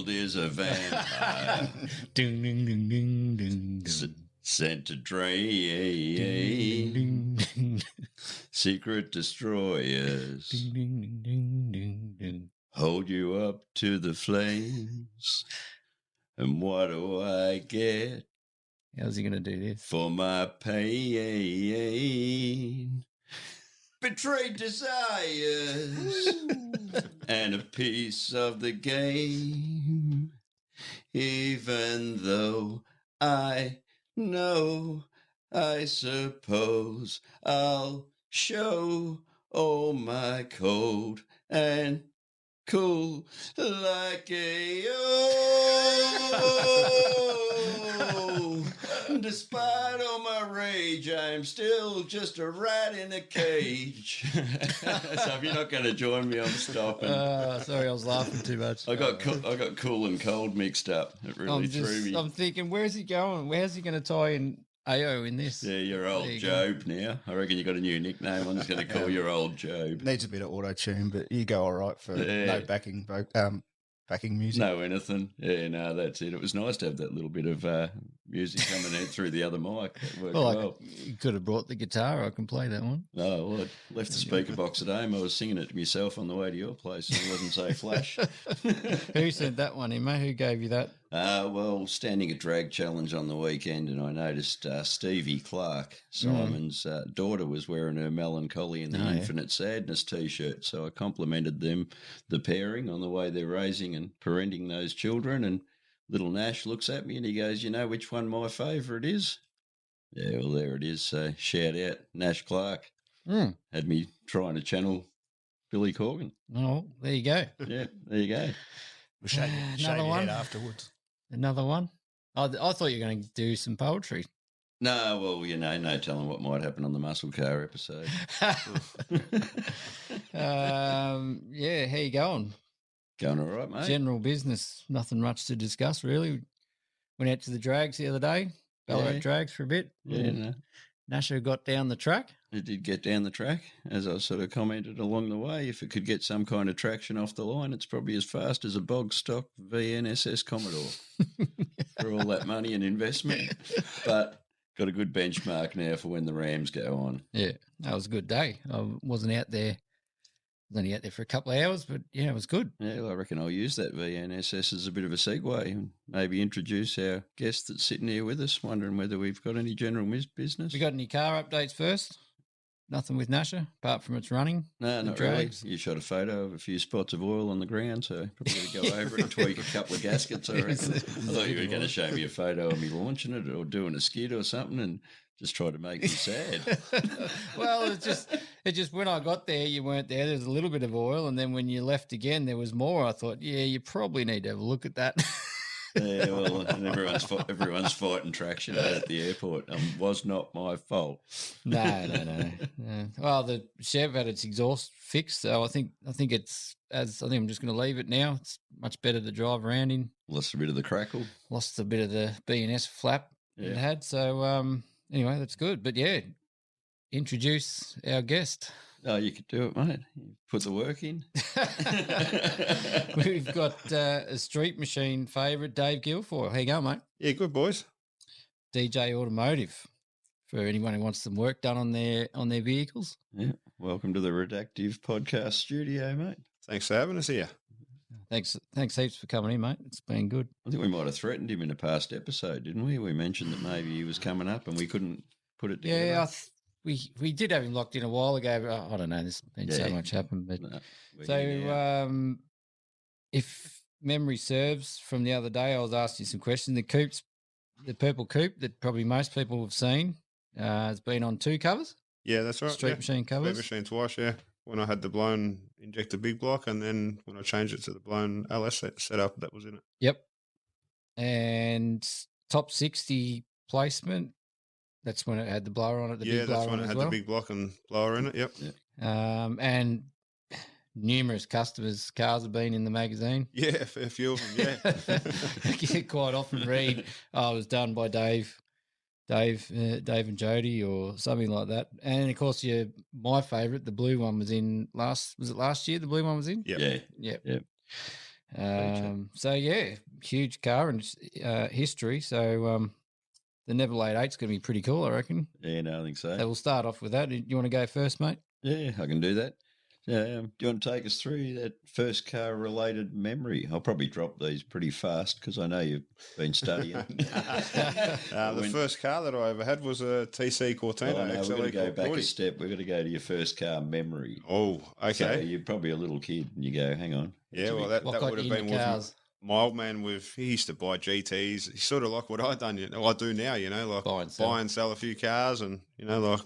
world is a vampire. Ding, ding, ding, ding, ding, ding. Sent to drain Ding, ding, ding, secret destroyers. ding, ding, ding, ding, ding. Hold you up to the flames. And what do I get How's he going to do this? for my pain? Betrayed desires and a piece of the game. Even though I know, I suppose I'll show all my cold and cool like a despite all my rage, I'm still just a rat in a cage. So if you're not going to join me, I'm stopping. Sorry, I was laughing too much. I got cool and cold mixed up. It really threw me. I'm thinking, where's he going? Where's he going to tie in AO in this? Yeah, you're old Job now. I reckon you got a new nickname. I'm just going to call you old Job. Needs a bit of auto-tune, but you go all right for no backing music. No anything. Yeah, no, that's it. It was nice to have that little bit of music coming out through the other mic. That worked well. You could have brought the guitar. I can play that one. No, well, I left the speaker box at home. I was singing it to myself on the way to your place, so it wasn't so flash. Who sent that one in, mate? Who gave you that? Well, standing a drag challenge on the weekend, and I noticed Stevie Clark, Simon's daughter, was wearing her Melancholy and the Infinite Sadness T-shirt. So I complimented them, the pairing, on the way they're raising and parenting those children. And little Nash looks at me and he goes, "You know which one my favourite is?" Yeah, well, there it is. So shout out Nash Clark. Had me trying to channel Billy Corgan. Oh, there you go. Yeah, there you go. We'll shave your head afterwards. Another one? I thought you were going to do some poetry. No, well, you know, no telling what might happen on the muscle car episode. Yeah, how you going? Going all right, mate. General business, nothing much to discuss, really. Went out to the drags the other day, Ballarat drags for a bit. Yeah, no. Nasher got down the track. It did get down the track, as I sort of commented along the way. If it could get some kind of traction off the line, it's probably as fast as a bog stock VNSS Commodore for all that money and investment. But got a good benchmark now for when the Rams go on. Yeah, that was a good day. I wasn't out there. I was only out there for a couple of hours, but yeah, it was good. Yeah, well, I reckon I'll use that VNSS as a bit of a segue and maybe introduce our guest that's sitting here with us, wondering whether we've got any general business. We got any car updates first? Nothing with Nasher, apart from it's running. No, not drags. Really. You shot a photo of a few spots of oil on the ground, so probably going to go over it and tweak a couple of gaskets, I reckon. I thought you were going to show me a photo of me launching it or doing a skid or something and just try to make me sad. Well, it just when I got there, you weren't there. There was a little bit of oil, and then when you left again, there was more. I thought, yeah, you probably need to have a look at that. Yeah, well, and everyone's fighting traction at the airport. Was not my fault. No. Well, the Chev had its exhaust fixed, so I think I'm just going to leave it now. It's much better to drive around in. Lost a bit of the crackle. Lost a bit of the B&S flap it had. So anyway, that's good. But yeah, introduce our guest. Oh, you could do it, mate. You put the work in. We've got a street machine favourite, Dave Guilfoyle. How you going, mate? Yeah, good, boys. DJ Automotive, for anyone who wants some work done on their vehicles. Yeah, welcome to the Redactive Podcast Studio, mate. Thanks for having us here. Thanks heaps for coming in, mate. It's been good. I think we might have threatened him in a past episode, didn't we? We mentioned that maybe he was coming up and we couldn't put it together. Yeah, we did have him locked in a while ago. I don't know. There's been so much happened. But if memory serves from the other day, I was asking you some questions. The purple coupe that probably most people have seen has been on 2 covers. Yeah, that's right. Street machine covers. Street machine twice, yeah. When I had the blown injector big block, and then when I changed it to the blown LS setup, that was in it. Yep. And top 60 placement. That's when it had the blower on it. Big blower that's when it had the big block and blower in it. Yep. And numerous customers' cars have been in the magazine. Yeah, a few of them. Yeah. You quite often read, it was done by Dave and Jody or something like that. And of course, my favourite, the blue one was in last year. The blue one was in. Yeah. Yep. So yeah, huge car and history. So the Neverlade 8's going to be pretty cool, I reckon. Yeah, no, I think so. So we'll start off with that. Do you want to go first, mate? Yeah, I can do that. Do you want to take us through that first car-related memory? I'll probably drop these pretty fast because I know you've been studying. The first car that I ever had was a TC Cortina. Oh, no, we're going to go back 40. a step. We're going to go to your first car memory. Oh, okay. So you're probably a little kid and you go, hang on. Yeah, well, that would have been with cars? my old man. He used to buy GTs. He's sort of like what I do now, like buy and sell a few cars, and like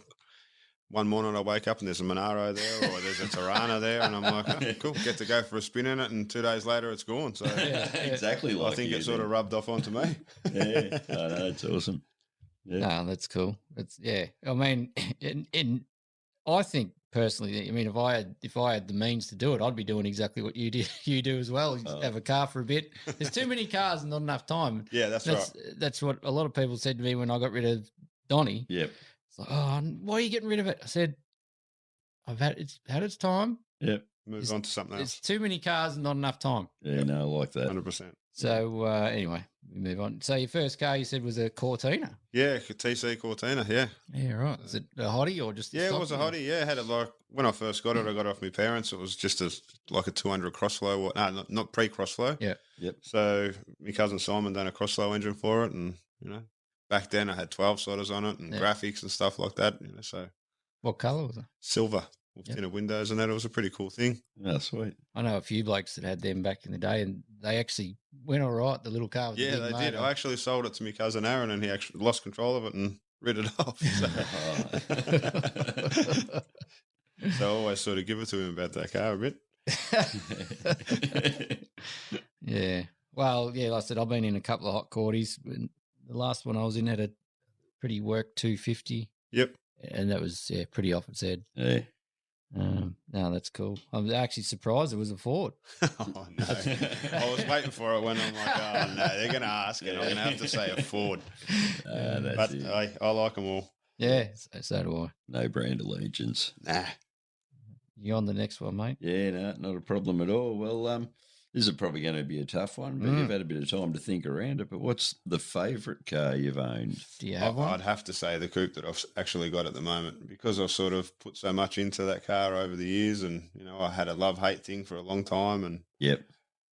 one morning I wake up and there's a Monaro there or there's a Tirana there, and I'm like, oh, cool, get to go for a spin in it, and 2 days later it's gone. So exactly like I think it sort of rubbed off onto me. Yeah, I know, it's awesome. Yeah, No, that's cool. I mean, I think personally, I mean, if I had the means to do it, I'd be doing exactly what you do as well. Have a car for a bit. There's too many cars and not enough time. Yeah, that's right. That's what a lot of people said to me when I got rid of Donnie. Yep. It's like, oh, why are you getting rid of it? I said, it's had its time. Yep. Move on to something else. There's too many cars and not enough time. Yeah, no, I like that. 100%. So anyway, we move on. So your first car you said was a Cortina. Yeah, a TC Cortina. Yeah. Yeah, right. Is it a hottie or just? Yeah, it was a hottie. Yeah, I had it like when I first got it. I got it off my parents. It was just like a 200 crossflow. No, not pre-crossflow. Yeah. Yep. So my cousin Simon done a crossflow engine for it, and back then I had 12 soliders on it and graphics and stuff like that. So what colour was it? Silver with tinted windows and that. It was a pretty cool thing. Oh, sweet. I know a few blokes that had them back in the day, and they actually went all right. The little car was Yeah, they did. I actually sold it to my cousin Aaron, and he actually lost control of it and rid it off. So I always sort of give it to him about that car a bit. Yeah. Well, yeah, like I said, I've been in a couple of hot quarties. The last one I was in had a pretty work 250. Yep. And that was pretty off its head. Yeah. No, that's cool. I'm actually surprised it was a Ford. Oh, no. I was waiting for it when I'm like, oh, no, they're going to ask and I'm going to have to say a Ford. But I like them all. Yeah, so do I. No brand allegiance. Nah. You on the next one, mate? Yeah, no, not a problem at all. Well, this is probably going to be a tough one, but you've had a bit of time to think around it. But what's the favourite car you've owned? Do you have one? I'd have to say the coupe that I've actually got at the moment, because I've sort of put so much into that car over the years, and I had a love-hate thing for a long time, and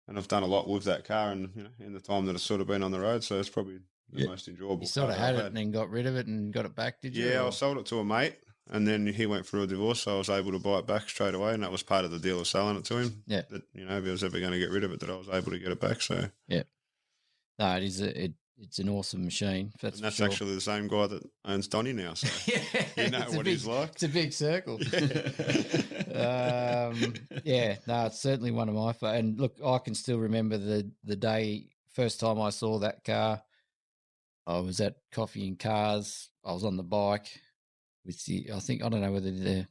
I've done a lot with that car, and in the time that it's sort of been on the road, so it's probably the most enjoyable. You sort of had it and then got rid of it and got it back, did you? Yeah, I sold it to a mate. And then he went through a divorce, so I was able to buy it back straight away, and that was part of the deal of selling it to him. Yeah. That if I was ever going to get rid of it, that I was able to get it back. So yeah, no, it is it's an awesome machine. That's actually the same guy that owns Donnie now. So you know what he's like. It's a big circle. Yeah, no, it's certainly one of my favorites. And look, I can still remember the day first time I saw that car. I was at Coffee and Cars. I was on the bike. I don't know whether the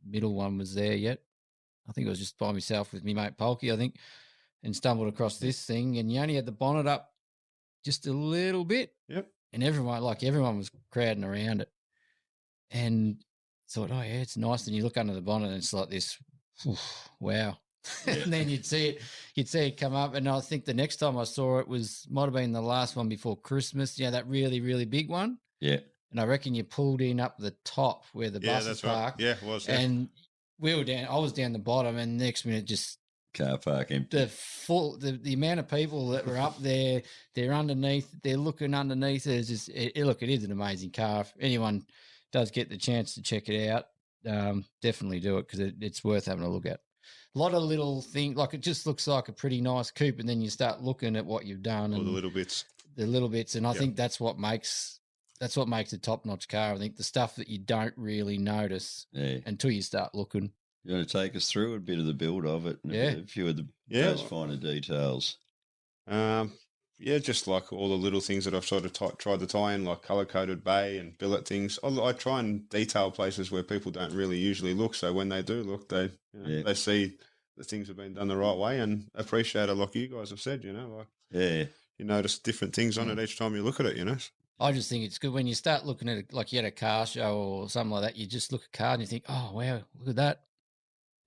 middle one was there yet. I think I was just by myself with me mate Polky, I think, and stumbled across this thing, and you only had the bonnet up just a little bit. Yep. And everyone was crowding around it. And thought, oh yeah, it's nice. And you look under the bonnet and it's like this, wow. Yeah. And then you'd see it come up. And I think the next time I saw it might have been the last one before Christmas, that really, really big one. Yeah. And I reckon you pulled in up the top where the bus is parked. Right. Yeah, it was. Yeah. And we were down. I was down the bottom, and the next minute, just car park empty. The amount of people that were up there, they're underneath. They're looking underneath. It's just look. It is an amazing car. If anyone does get the chance to check it out, definitely do it because it's worth having a look at. A lot of little things, like it just looks like a pretty nice coupe, and then you start looking at what you've done all the little bits. And I think that's what makes a top-notch car. I think the stuff that you don't really notice until you start looking. You want to take us through a bit of the build of it? And a few of those finer details. Just like all the little things that I've sort of tried to tie in, like colour-coded bay and billet things. I try and detail places where people don't really usually look, so when they do look, they see that things have been done the right way and appreciate it, like you guys have said, you notice different things on it each time you look at it, I just think it's good when you start looking at it, like you had a car show or something like that, you just look at a car and you think, oh, wow, look at that.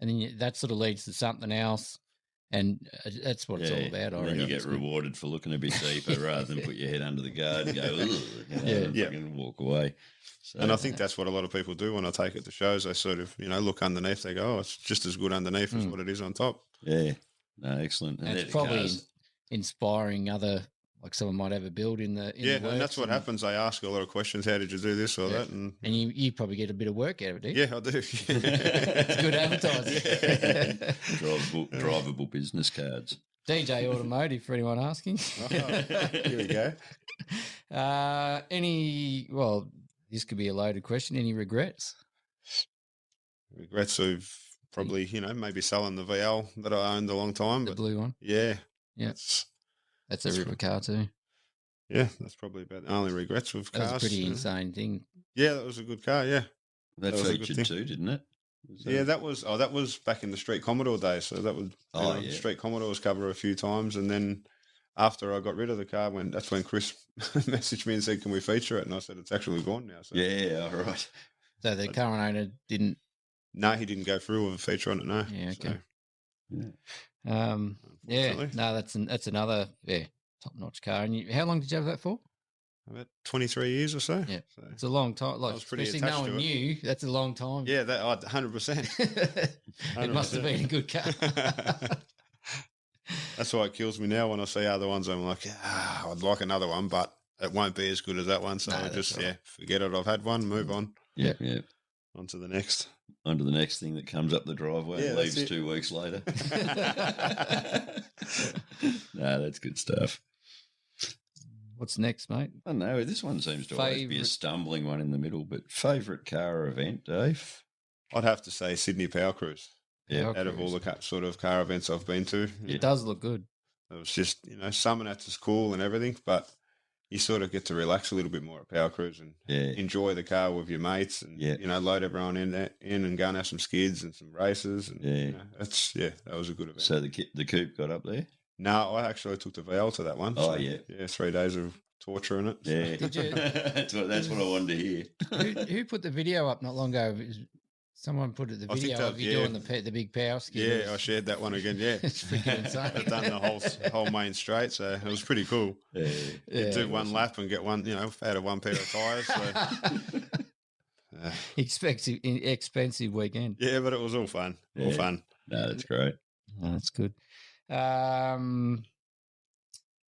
And then that sort of leads to something else. And that's what it's all about. And then you get rewarded for looking a bit deeper rather than put your head under the guard and go, and fucking walk away. So, and I think that's what a lot of people do when I take it to shows. They sort of, look underneath. They go, oh, it's just as good underneath as what it is on top. Yeah. No, excellent. And it's probably inspiring other, like someone might have a build in the and that's what happens. They ask a lot of questions. How did you do this or that? And you probably get a bit of work out of it, do you? Yeah, I do. It's good advertising. Drivable business cards. DJ Automotive, for anyone asking. Here we go. This could be a loaded question. Any regrets? Regrets of probably, maybe selling the VL that I owned a long time. The blue one? Yeah. Yeah. That's a river car too. Yeah, that's probably about the only regrets with cars. That's a pretty insane thing. Yeah, that was a good car, yeah. That featured too, didn't it? That was back in the Street Commodore days. So that was Street Commodore was covered a few times, and then after I got rid of the car, that's when Chris messaged me and said, "Can we feature it?" And I said, "It's actually gone now." So. Yeah, all right. So the current owner didn't. No, he didn't go through with a feature on it. No. Yeah. Okay. So, No, that's another top-notch car. And how long did you have that for? About 23 years or so. Yeah, so it's a long time. Like, I was pretty especially no one knew. That's a long time. Yeah, 100%. It must have been a good car. That's why it kills me now when I see other ones. I'm like, I'd like another one, but it won't be as good as that one. So I just forget it. I've had one. Move on. Yeah. On to the next. On to the next thing that comes up the driveway and leaves 2 weeks later. No, that's good stuff. What's next, mate? I don't know. This one seems to always be a stumbling one in the middle, but favourite car or event, Dave? I'd have to say Sydney Power Cruise. Yeah. Out of all the sort of car events I've been to. It does look good. It was just, some of that's just cool and everything, but you sort of get to relax a little bit more at Power Cruise and enjoy the car with your mates and, load everyone in and go and have some skids and some races. And, that was a good event. So the coupe got up there? No, I actually took the VL to that one. Oh, so, yeah. Yeah, 3 days of torture in it. Yeah. Did you? That's what I wanted to hear. Who put the video up not long ago? Someone put the video of you doing the big power skid. Yeah, I shared that one again, yeah. It's freaking insane. I've done the whole main straight, so it was pretty cool. Yeah. You do one lap and get one, out of one pair of tyres. So. Expensive weekend. Yeah, but it was all fun. Yeah. All fun. No, that's great. Oh, that's good.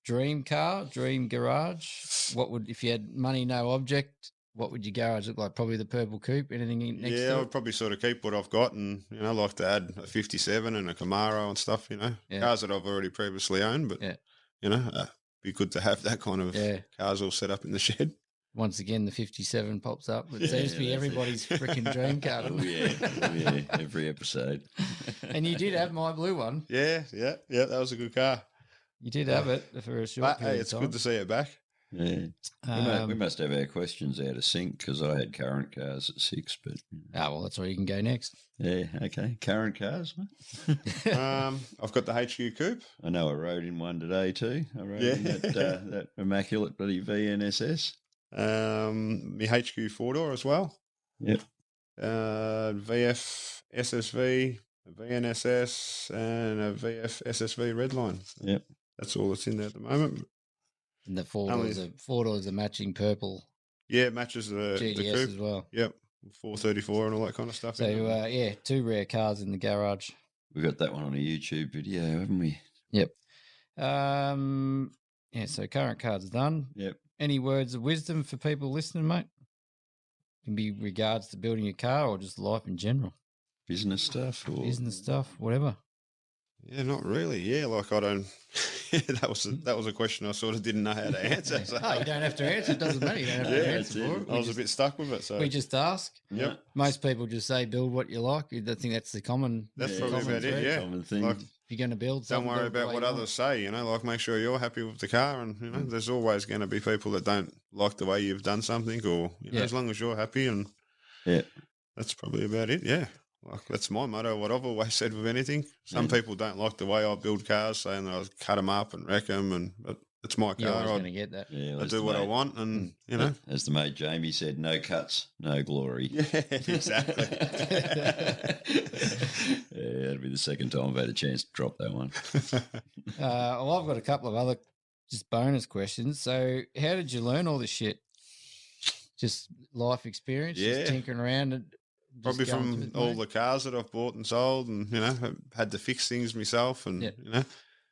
Dream car, dream garage. If you had money, no object, what would your garage look like? Probably the purple coupe. Anything next to it? Yeah, I would probably sort of keep what I've got and, like to add a 57 and a Camaro and stuff, Cars that I've already previously owned, but, be good to have that kind of cars all set up in the shed. Once again, the 57 pops up. It seems to be everybody's freaking dream car. Oh, yeah, every episode. And you did have my blue one. Yeah, that was a good car. You did have it for a short period it's of time. good to see it back. Yeah. We must have our questions out of sync because I had current cars at 6, but... that's where you can go next. Yeah, okay. Current cars, mate? I've got the HQ Coupe. I know I rode in one today too. I rode in that immaculate bloody VNSS. My HQ 4-door as well. Yep. VF SSV, a VNSS, and a VF SSV Redline. Yep. That's all that's in there at the moment. And the 4-doors are matching purple. Yeah, it matches the GTS coupe as well. Yep. 434 and all that kind of stuff. So, 2 rare cars in the garage. We got that one on a YouTube video, haven't we? Yep. So current cards done. Yep. Any words of wisdom for people listening, mate? Can be regards to building a car or just life in general. Business stuff? Business stuff, whatever. Yeah, not really. Yeah, like I don't. That was a question I sort of didn't know how to answer. So. You don't have to answer. It doesn't matter. You don't have to answer for it. I was a bit stuck with it. So we just ask. Yep. Most people just say build what you like. I think that's the common. That's probably about it. Yeah. Common thing. Like, if you're going to build something, don't worry about what others say. Like make sure you're happy with the car, and there's always going to be people that don't like the way you've done something, or as long as you're happy, and that's probably about it. Yeah. Like that's my motto, what I've always said with anything. Some people don't like the way I build cars, saying that I cut them up and wreck them, but it's my You're always car. going to get that. Yeah, I do what I want, and you know, as the mate Jamie said, no cuts, no glory. yeah, exactly. Yeah, that'll be the second time I've had a chance to drop that one. Well, I've got a couple of other just bonus questions. So, how did you learn all this shit? Just life experience, Yeah. just tinkering around, and just Probably going from through it, all mate? the cars that I've bought and sold, and you know, had to fix things myself, and Yep. you know,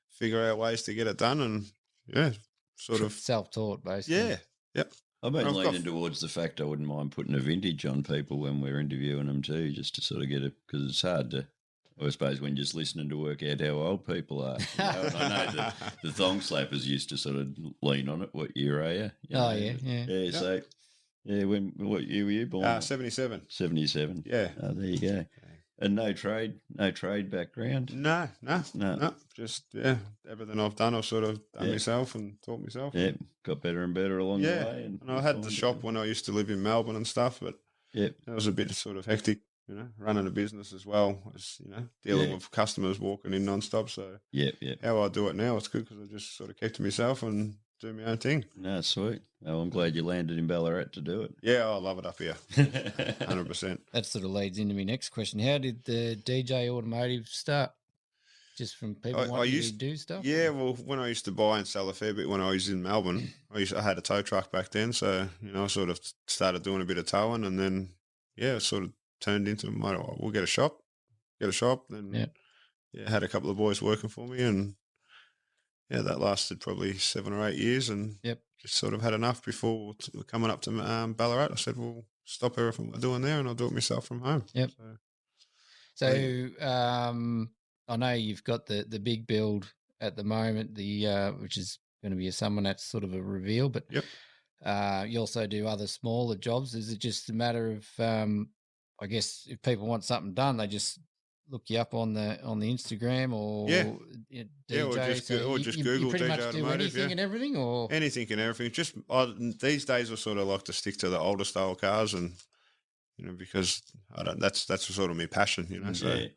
figure out ways to get it done, and yeah, sort of Self-taught, basically. yeah, yep. I've been I've got- leaning towards the fact I wouldn't mind putting a vintage on people when we're interviewing them too, just to sort of get it, because it's hard to, I suppose, when just listening to work out how old people are. You know? And I know that the thong slappers used to sort of lean on it. What year are you? You Oh, know, yeah, yeah. Yeah, Yep. so, yeah, what year were you born? 77. 77. Yeah. Oh, there you go. And no trade background? No, No. just everything I've done, I've sort of done myself and taught myself. Yeah, got better and better along the way. And I had the shop when I used to live in Melbourne and stuff, but Yep. that was a bit sort of hectic, you know, running a business as well as, you know, dealing with customers walking in non-stop. So Yep. how I do it now, it's good because I just sort of kept to myself and do my own thing. No, sweet. Oh, I'm glad you landed in Ballarat to do it. Yeah, I love it up here, 100%. That sort of leads into my next question. How did the DJ Automotive start? Just from people wanting to do stuff? Yeah, well, when I used to buy and sell a fair bit when I was in Melbourne, I had a tow truck back then, so you know, I sort of started doing a bit of towing, and then it sort of turned into we'll get a shop, and had a couple of boys working for me, and that lasted probably 7 or 8 years, and just sort of had enough before coming up to Ballarat. I said, well, stop everything we're doing there, and I'll do it myself from home. Yep. So I know you've got the big build at the moment, which is going to be someone that's sort of a reveal, but you also do other smaller jobs. Is it just a matter of, I guess, if people want something done, they just look you up on the Instagram or DJ? or just you Google pretty DJ much do Automotive, anything and everything, or anything and everything. Just these days, I sort of like to stick to the older style cars, and you know, because that's sort of my passion, you know. So,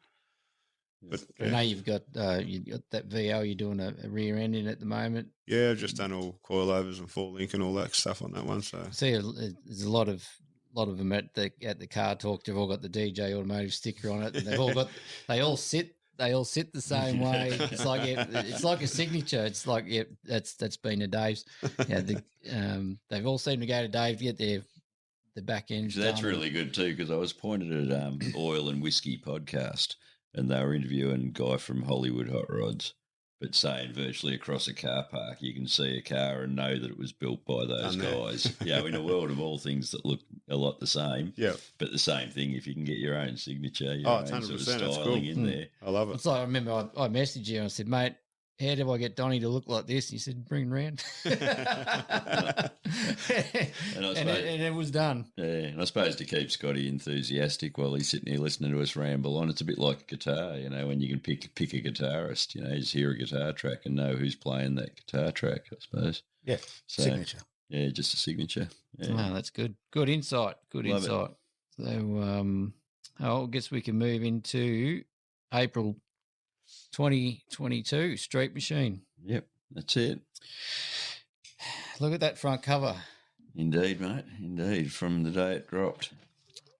but I know you've got that VL. You're doing a rear end in at the moment. Yeah, I've just done all coilovers and full link and all that stuff on that one. So see, there's a lot of them at the car talk. They've all got the DJ Automotive sticker on it, and they all sit the same way. It's like it's like a signature. It's like that's been a Dave's. Yeah, they've all seemed to go to Dave to get the back end. So that's really good too, because I was pointed at Oil and Whiskey podcast, and they were interviewing a guy from Hollywood Hot Rods, but saying virtually across a car park you can see a car and know that it was built by those guys. In a world of all things that look a lot the same, but the same thing if you can get your own signature, your own 100%, sort of styling in there. I love it. It's like I remember I messaged you and I said, mate, how do I get Donnie to look like this? He said, bring him round. and it was done. Yeah, and I suppose to keep Scotty enthusiastic while he's sitting here listening to us ramble on, it's a bit like a guitar, you know, when you can pick a guitarist, you know, you just hear a guitar track and know who's playing that guitar track, I suppose. Yeah, signature. Yeah, just a signature. Yeah. Oh, that's good. Good insight. Good Love insight. it. So I guess we can move into April 2022, Street Machine. Yep, that's it. Look at that front cover. Indeed, mate. Indeed, from the day it dropped.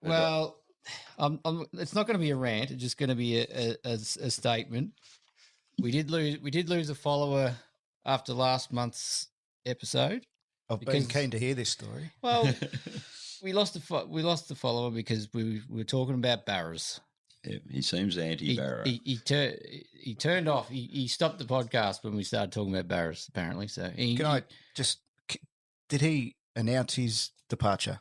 Well, it's not going to be a rant. It's just going to be a statement. We did lose a follower after last month's episode. I've been keen to hear this story. Well, we lost the follower because we were talking about Barras. Yeah, he seems anti-Barra. He turned off. He stopped the podcast when we started talking about Barras, apparently. So did he announce his departure?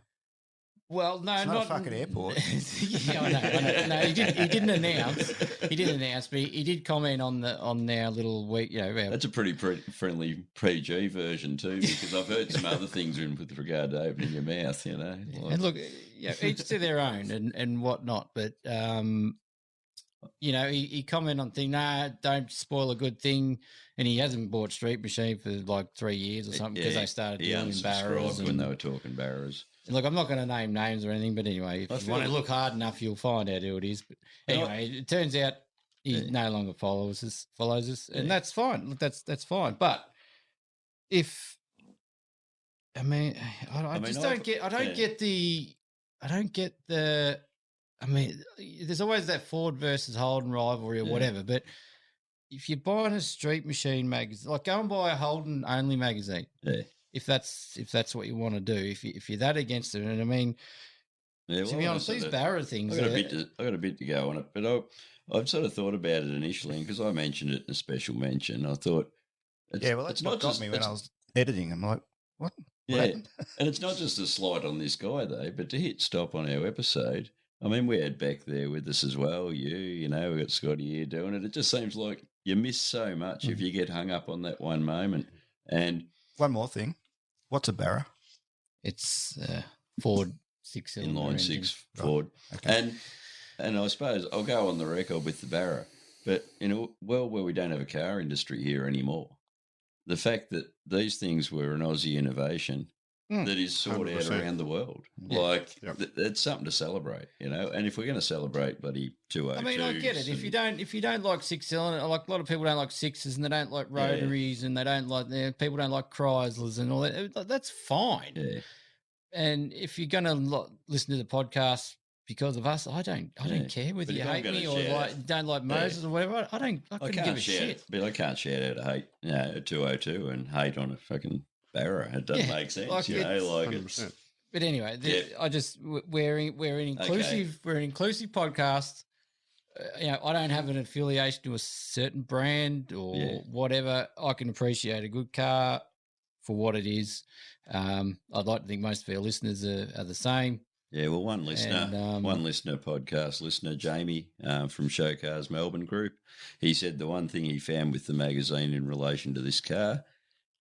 Well, no, it's not a fucking airport. Yeah, I know. No, he didn't announce. He didn't announce, but he did comment on our little week. You know, that's a pretty friendly PG version too, because I've heard some other things with regard to opening your mouth. You know, and look, each to their own and whatnot. But he commented on thing. Nah, don't spoil a good thing. And he hasn't bought Street Machine for like 3 years or something because they started dealing Barras when they were talking Barras. Look, I'm not going to name names or anything, but anyway, if you want to look hard enough, you'll find out who it is. But anyway, it turns out he no longer follows us, and that's fine. Look, that's fine. But if I mean, I mean, just I've- don't get. I don't yeah. get the. I don't get the. I mean, there's always that Ford versus Holden rivalry or Yeah. whatever. But if you're buying a Street Machine magazine, like go and buy a Holden only magazine. Yeah. If that's what you want to do, if you're that against it, and I mean, Yeah, to be honest, these Barra things. I got a bit to go on it, but I've sort of thought about it initially because I mentioned it in a special mention. I thought, that's what got me when I was editing. I'm like, what? What happened? And it's not just a slight on this guy though, but to hit stop on our episode. I mean, we had Beck there with us as well. We got Scotty here doing it. It just seems like you miss so much if you get hung up on that one moment. And one more thing, what's a Barra? It's Ford 6-cylinder inline engine. 6 Ford, Okay. and I suppose I'll go on the record with the Barra, but in a world where we don't have a car industry here anymore, the fact that these things were an Aussie innovation that is sought 100%. out around the world, it's something to celebrate, And if we're going to celebrate bloody 202s, I mean, I get it. If you don't like 6-cylinder, like a lot of people don't like sixes and they don't like rotaries and they don't like people don't like Chryslers and all that. That's fine. Yeah. And if you're going to listen to the podcast because of us, I don't care whether But you if I'm hate gonna me or don't like Moses or whatever. I couldn't give a shit. But I can't shout out a hate, a 202 and hate on a fucking Barra. It doesn't make sense, like it's 100%. But anyway, I just we're an inclusive we're an inclusive podcast. I don't have an affiliation to a certain brand or whatever. I can appreciate a good car for what it is. I'd like to think most of our listeners are the same. Yeah, well, one listener, podcast listener, Jamie from Show Cars Melbourne Group, he said the one thing he found with the magazine in relation to this car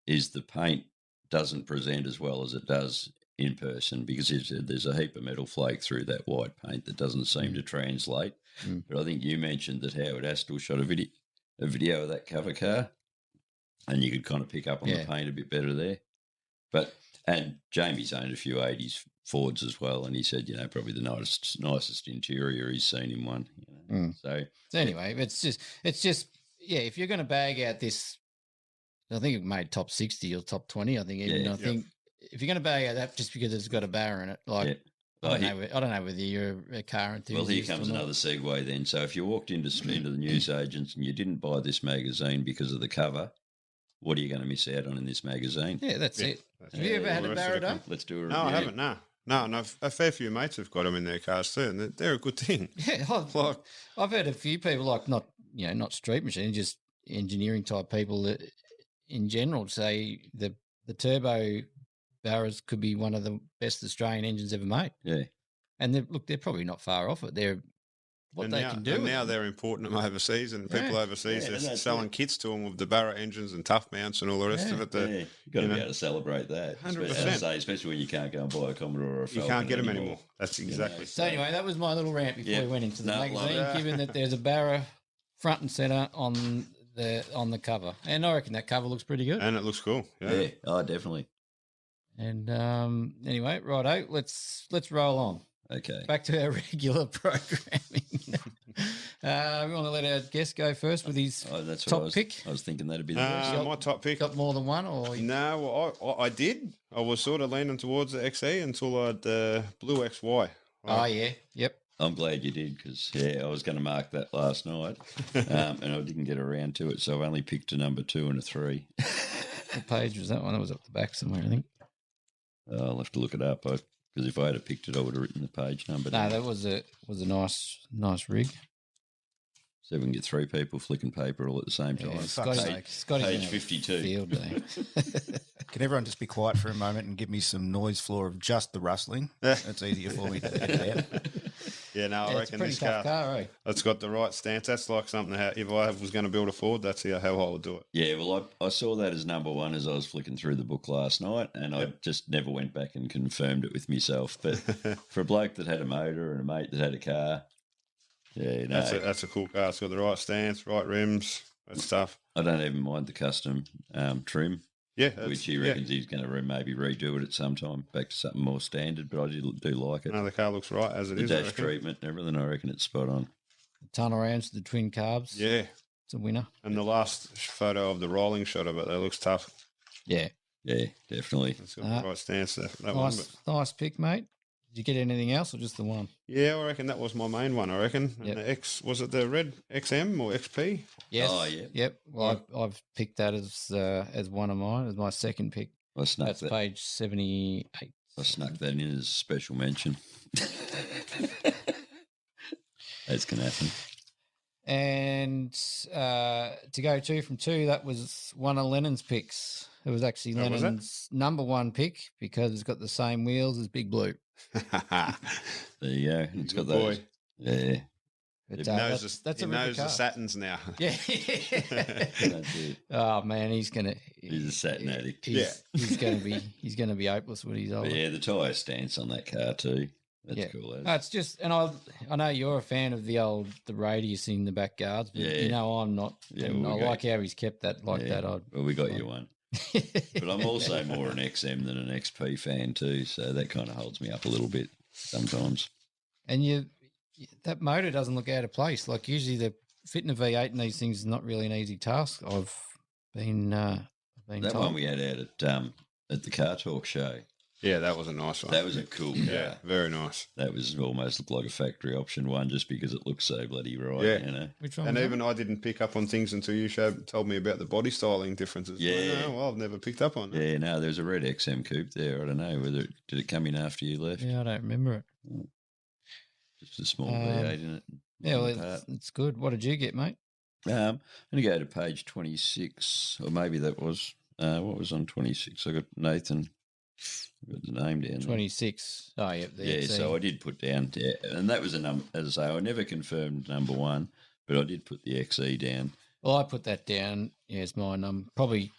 is the paint doesn't present as well as it does in person because there's a heap of metal flake through that white paint that doesn't seem to translate. But I think you mentioned that Howard Astle shot a video of that cover car and you could kind of pick up on the paint a bit better there. And Jamie's owned a few 80s Fords as well, and he said, probably the nicest interior he's seen in one. So anyway, it's just if you're going to bag out this, I think it made top 60 or top 20. I think I think if you're going to bag out that just because it's got a Barra in it, I don't know whether you're a car enthusiast. Well, here comes another segue then. So if you walked into the newsagents and you didn't buy this magazine because of the cover, what are you going to miss out on in this magazine? Yeah, that's it. Have you ever had a Barra done? Let's do a review. No, I haven't, no. No, and a fair few mates have got them in their cars too, and they're a good thing. Yeah, I've heard a few people, not Street Machine, just engineering type people that, in general, say the turbo Barras could be one of the best Australian engines ever made. Yeah. And they're probably not far off it. They're can do. And now they're importing them overseas, and people overseas are selling kits to them with the Barra engines and tough mounts and all the rest of it. You've got to be able to celebrate that. 100%. Especially when you can't go and buy a Commodore or a Falcon. You can't get them anymore. That's exactly. So anyway, that was my little rant before we went into the magazine, given that there's a Barra front and centre on the cover. And I reckon that cover looks pretty good. And it looks cool. Yeah. Oh, definitely. And anyway, righto, let's roll on. Okay. Back to our regular programming. We want to let our guest go first with his top pick. I was thinking that'd be the best. My top pick. Got more than one? Or No, well, I did. I was sort of leaning towards the XE until I'd Blue XY. Oh, yeah. Yep. I'm glad you did because, I was going to mark that last night and I didn't get around to it, so I've only picked a number 2 and a 3. What page was that one? That was up the back somewhere, I think. I'll have to look it up because if I had picked it, I would have written the page number. No, that was a nice rig. So we can get 3 people flicking paper all at the same time. Scotty's page 52. Field day. Can everyone just be quiet for a moment and give me some noise floor of just the rustling? It's easier for me to edit out. Yeah, no, I reckon this car, it's got the right stance. That's like something that if I was going to build a Ford, that's how I would do it. Yeah, well, I saw that as number 1 as I was flicking through the book last night, and I just never went back and confirmed it with myself. But for a bloke that had a motor and a mate that had a car, that's a cool car. It's got the right stance, right rims, that stuff. I don't even mind the custom trim. Yeah, which he reckons he's going to maybe redo it at some time, back to something more standard. But I do like it. No, the car looks right as it is. The dash treatment and everything, I reckon it's spot on. The tunnel ramps, the twin carbs. Yeah, it's a winner. And the last photo of the rolling shot of it, that looks tough. Yeah, Yeah, definitely. That's got the right stance, that one. Nice, nice pick, mate. Did you get anything else or just the one? Yeah, I reckon that was my main one, I reckon. Yep. And the was it the red XM or XP? Yes. Oh, yeah. Yep. Well, I've picked that as one of mine, as my second pick. That's page 78. I snuck that in as a special mention. That's going to happen. And to go 2 from 2, that was one of Lennon's picks. It was actually Lennon's number one pick because it's got the same wheels as Big Blue. There you go. It's got those. Boy. Yeah. He knows the Saturns now. Yeah. That's it. Oh man, he's a Saturn addict. He's gonna be hopeless when he's older. But yeah, the tyre stance on that car too. That's cool. It's just, and I know you're a fan of the radius in the back guards, but you know I'm not. Yeah, I like how he's kept that like that. Well, we got you one. But I'm also more an XM than an XP fan too, so that kind of holds me up a little bit sometimes. And that motor doesn't look out of place. Like usually the fitting a V8 in these things is not really an easy task. I've been that told. One we had out at the Car Talk show. Yeah, that was a nice one. That was a cool car. Yeah, very nice. That was almost looked like a factory option one just because it looks so bloody right, you know. Which one? And even I didn't pick up on things until you told me about the body styling differences. Yeah. Well, I've never picked up on that. Yeah, no, there's a red XM coupe there. I don't know whether did it come in after you left? Yeah, I don't remember it. Just a small V8 in it. Yeah, well, it's good. What did you get, mate? I'm going to go to page 26, or maybe that was, what was on 26? I got Nathan. I got the name down. 26. Oh, yeah. Yeah, so I did put down, and that was a number, as I say, I never confirmed number one, but I did put the XE down. Well, I put that down. Yeah, it's mine. Probably,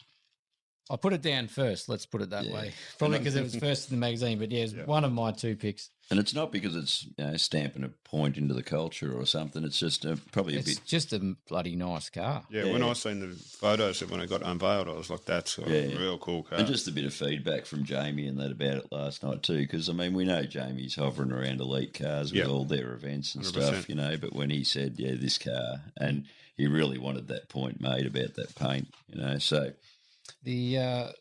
I put it down first. Let's put it that way. Probably because it was first in the magazine, but yeah, it's one of my 2 picks. And it's not because it's stamping a point into the culture or something. It's just probably it's just a bloody nice car. Yeah, when I seen the photos when it got unveiled, I was like, that's a real cool car. And just a bit of feedback from Jamie and that about it last night too, because, I mean, we know Jamie's hovering around elite cars with all their events and 100%. Stuff, you know, but when he said, this car, and he really wanted that point made about that paint, you know, so. The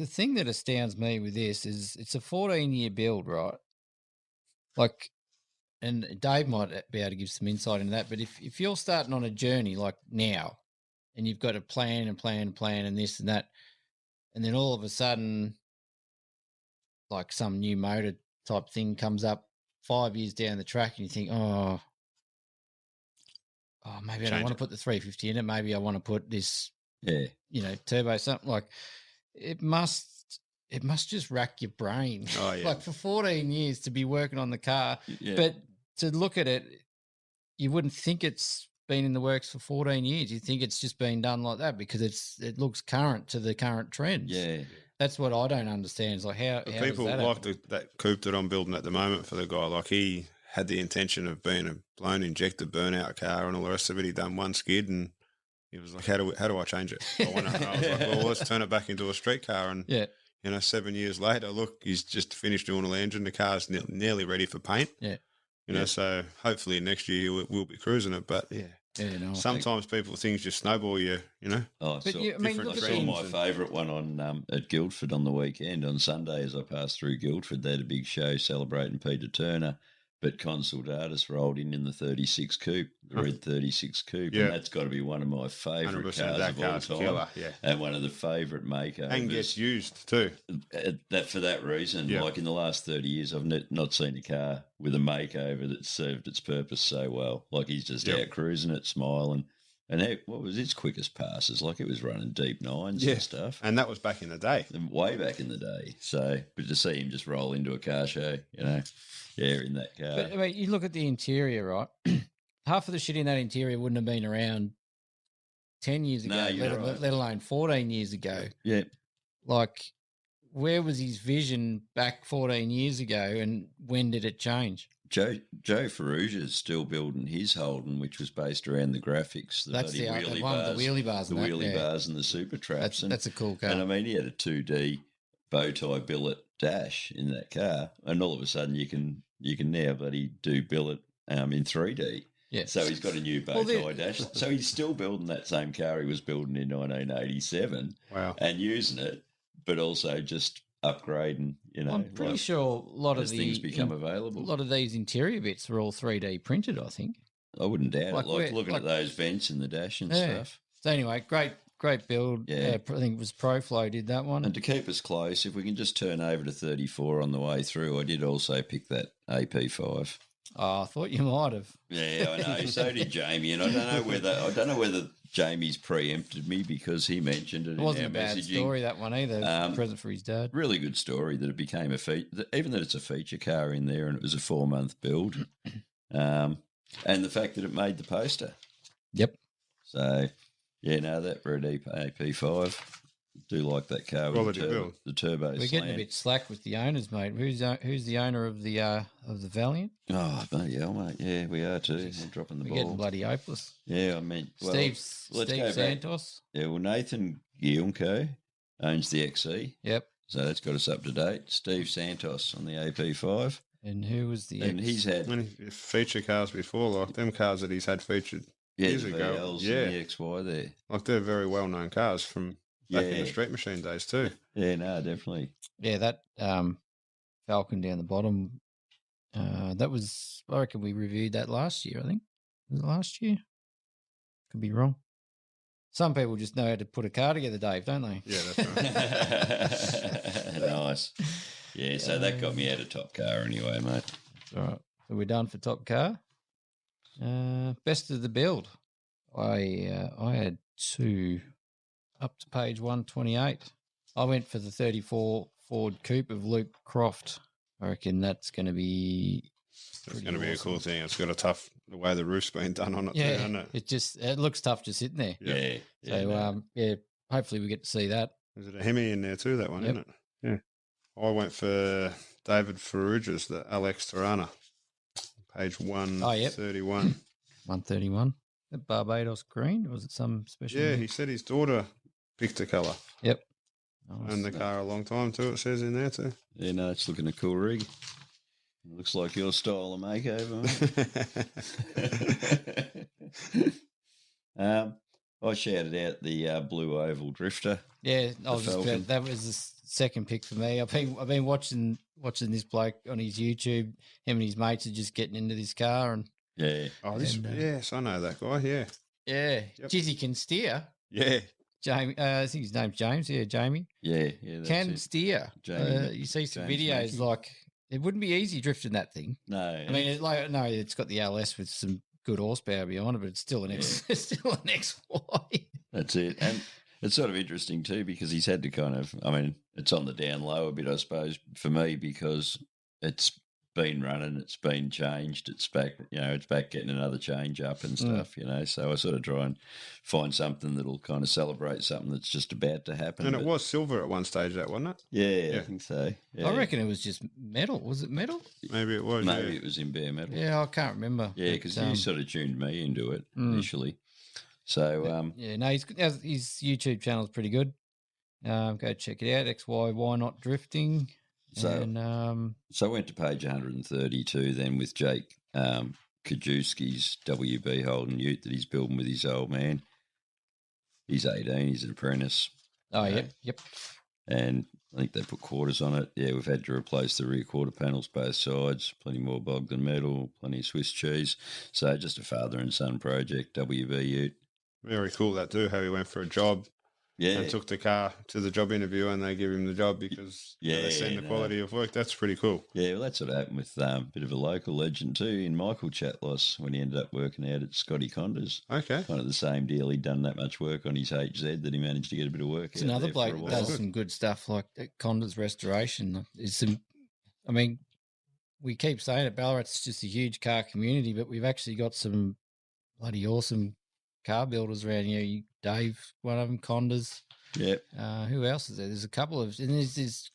thing that astounds me with this is it's a 14-year build, right? Like, and Dave might be able to give some insight into that, but if you're starting on a journey like now and you've got a plan and this and that, and then all of a sudden, like some new motor type thing comes up 5 years down the track and you think, oh, maybe I don't want to put the 350 in it. Maybe I want to put this, turbo something like it must just rack your brain. Oh, yeah. Like for 14 years to be working on the car, but to look at it, you wouldn't think it's been in the works for 14 years. You think it's just been done like that because it looks current to the current trends. Yeah. That's what I don't understand. It's like how people does that like that coupe that I'm building at the moment for the guy. Like he had the intention of being a blown injector burnout car and all the rest of it. He done one skid and he was like, how do I change it? I was like, well, let's turn it back into a street car. And 7 years later, look, he's just finished doing all the engine. The car's nearly ready for paint. Yeah. So hopefully next year we'll be cruising it. But sometimes things just snowball you, you know. Oh, I saw my favourite one on at Guildford on the weekend. On Sunday as I passed through Guildford, they had a big show celebrating Peter Turner. But Consultatus rolled in the 36 coupe, the red 36 coupe, and that's got to be one of my favourite cars of all time. Killer, and one of the favourite makeovers. And gets used too. For that reason, like in the last 30 years, I've not seen a car with a makeover that served its purpose so well. Like he's just out cruising it, smiling. And what was its quickest passes? Like it was running deep nines and stuff. And that was back in the day. Way back in the day. So, but to see him just roll into a car show, in that car. But I mean, you look at the interior, right? Half of the shit in that interior wouldn't have been around 10 years ago, let alone 14 years ago. Yeah. Like, where was his vision back 14 years ago and when did it change? Joe Ferrugia is still building his Holden, which was based around the graphics. That's the wheelie bars. The wheelie bars. The wheelie bars and the super traps. That's a cool car. And I mean, he had a 2D bow tie billet dash in that car, and all of a sudden you can now bloody do billet in 3D. Yeah. So he's got a new bow tie dash. So he's still building that same car he was building in 1987. Wow. And using it. but also just upgrading, I'm pretty sure a lot of as the things become available. A lot of these interior bits were all 3D printed, I think. I wouldn't doubt Like it. Like looking at those vents in the dash and stuff. So anyway, great build. Yeah. I think it was ProFlow did that one. And to keep us close, if we can just turn over to 34 on the way through, I did also pick that AP5. Oh, I thought you might have. Yeah, I know. So did Jamie, and I don't know whether Jamie's preempted me because he mentioned it. It wasn't in a our bad messaging. story, that one either. Present for his dad. Really good story that it became a feature, even that it's a feature car in there, and it was a 4-month build, and the fact that it made the poster. Yep. So, yeah, no, that red AP5. Do like that car with the turbo. We're getting a bit slack with the owners, mate. Who's the owner of the Valiant? Oh, bloody hell, mate. Yeah, we are too. We're dropping the ball. We're getting bloody hopeless. Yeah, I mean, Steve Santos. Yeah, well, Nathan Guilfoyle owns the XC. Yep. So that's got us up to date. Steve Santos on the AP5. And who was the And he's had feature cars before, like them cars that he's had featured years the ago. VLs and the XY there. Like they're very well known cars from back in the Street Machine days too. Yeah, no, definitely. Yeah, that Falcon down the bottom, that was, I reckon we reviewed that last year, I think. Was it last year? Could be wrong. Some people just know how to put a car together, Dave, don't they? Yeah, that's right. Nice. Yeah, so that got me out of top car anyway, mate. All right. So we're done for top car. Best of the build. I had two up to page 128. I went for the 34 Ford Coupe of Luke Croft. I reckon that's going to be It's going to be a cool thing. It's got the way the roof's been done on it too, hasn't it? It looks tough just sitting there. Yeah. So, hopefully we get to see that. Is it a Hemi in there too, that one, isn't it? Yeah. I went for David Ferrugia's, the Alex Tirana, page 131. 131. The Barbados green, or was it some special? Yeah, he said his daughter picked a colour. Yep. Nice. Owned the car a long time too, it says in there too. Yeah, no, it's looking a cool rig. It looks like your style of makeover, mate. I shouted out the Blue Oval Drifter. Yeah, that was the second pick for me. I've been watching this bloke on his YouTube. Him and his mates are just getting into this car and yes, I know that guy. Yeah, yeah. Yep. Geez, he can steer. Yeah, Jamie. I think his name's James. Yeah, Jamie. Yeah. Can steer. Jamie, you see some James videos Mackey. like it wouldn't be easy drifting that thing. No, I mean, it's got the LS with some good horsepower behind it, but it's still it's still an XY. That's it. And it's sort of interesting too because he's had to it's on the down low a bit, I suppose, for me because it's been running, it's been changed, it's back, it's back getting another change up and stuff, so I sort of try and find something that'll kind of celebrate something that's just about to happen. And it was silver at one stage, that wasn't it? Yeah, I think so. Yeah. I reckon it was just metal. Was it metal? Maybe it was. Maybe it was in bare metal. Yeah, I can't remember. Yeah, because you sort of tuned me into it initially. So his YouTube channel is pretty good. Go check it out. XY Why Not Drifting. So I went to page 132 then with Jake Kajewski's WB Holden Ute that he's building with his old man. He's 18. He's an apprentice. Oh, yep. And I think they put quarters on it. Yeah, we've had to replace the rear quarter panels both sides. Plenty more bog than metal. Plenty of Swiss cheese. So just a father and son project, WB Ute. Very cool that too, how he went for a job. Yeah. And took the car to the job interview and they give him the job because they seen the quality of work. That's pretty cool. Yeah, well, that's what happened with a bit of a local legend too in Michael Chatloss when he ended up working out at Scotty Conda's. Okay. Kind of the same deal. He'd done that much work on his HZ that he managed to get a bit of work It's out another there bloke for a that while. does some good stuff like Conda's restoration. We keep saying it, Ballarat's just a huge car community, but we've actually got some bloody awesome car builders around here. Dave, one of them, Conda's. Yep. Who else is there? There's a couple of, and there's these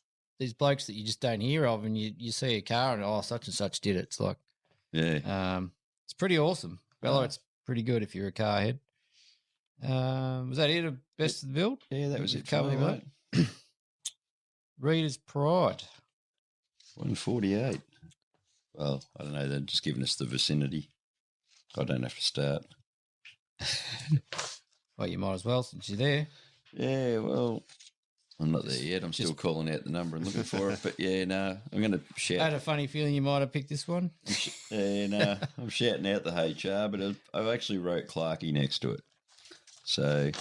blokes that you just don't hear of, and you see a car and such and such did it. It's like, it's pretty awesome. Ballarat's pretty good if you're a car head. Was that it? Best of the build? Yeah, that was it. Cover that. Reader's Pride. 148. Well, I don't know. They're just giving us the vicinity. I don't have to start. Well, you might as well since you're there. Yeah, well, I'm not there yet. I'm still calling out the number and looking for it. But yeah, no, I'm going to shout. I had a funny feeling you might have picked this one. I'm shouting out the HR, but I actually wrote Clarkey next to it. So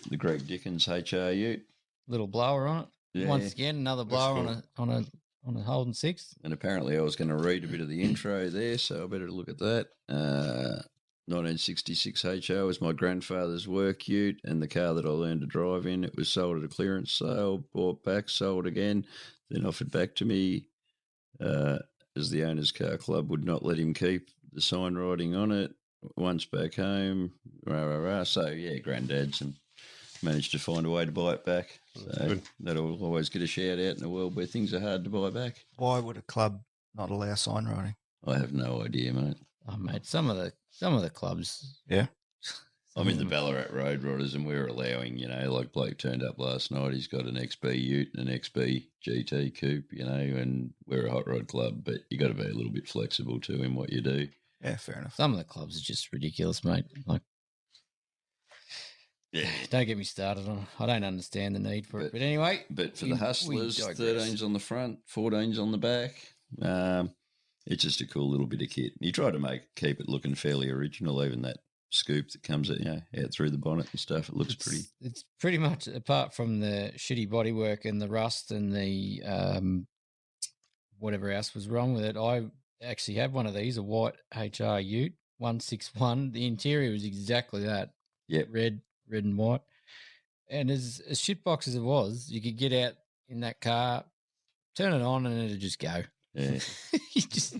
the Greg Dickens HR Ute. Little blower on it. Yeah. Once again, another blower on a Holden 6. And apparently I was going to read a bit of the intro there, so I better look at that. 1966 HR was my grandfather's work ute and the car that I learned to drive in. It was sold at a clearance sale, bought back, sold again, then offered back to me as the owner's car club would not let him keep the sign writing on it. Once back home, So, yeah, granddad's and managed to find a way to buy it back. So that'll always get a shout out in a world where things are hard to buy back. Why would a club not allow sign writing? I have no idea, mate. Oh, mate, some of the clubs. Yeah. I'm in the Ballarat Road Rodders and we're allowing, like Blake turned up last night. He's got an XB Ute and an XB GT Coupe, and we're a hot rod club, but you got to be a little bit flexible too in what you do. Yeah, fair enough. Some of the clubs are just ridiculous, mate. Like, yeah, don't get me started on it. I don't understand the need for it. But anyway. But for the hustlers, 13's on the front, 14's on the back. It's just a cool little bit of kit. You try to keep it looking fairly original, even that scoop that comes out through the bonnet and stuff. It looks pretty. It's pretty much, apart from the shitty bodywork and the rust and the whatever else was wrong with it, I actually have one of these, a white HR Ute 161. The interior was exactly that. Yeah, red and white. And as shitbox as it was, you could get out in that car, turn it on, and it'd just go. Yeah, you just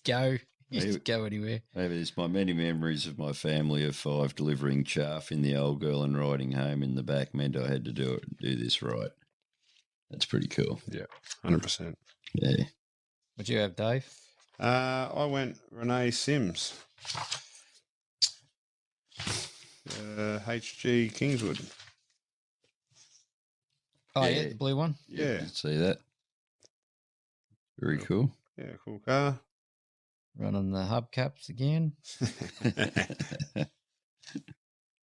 go. You just go anywhere. Maybe it's my many memories of my family of 5 delivering chaff in the old girl and riding home in the back meant I had to do this right. That's pretty cool. Yeah, 100%. Yeah. What'd you have, Dave? I went Renee Sims. HG Kingswood. Oh, yeah, the blue one? Yeah. See that? Very cool. Yeah, cool car. Running the hubcaps again.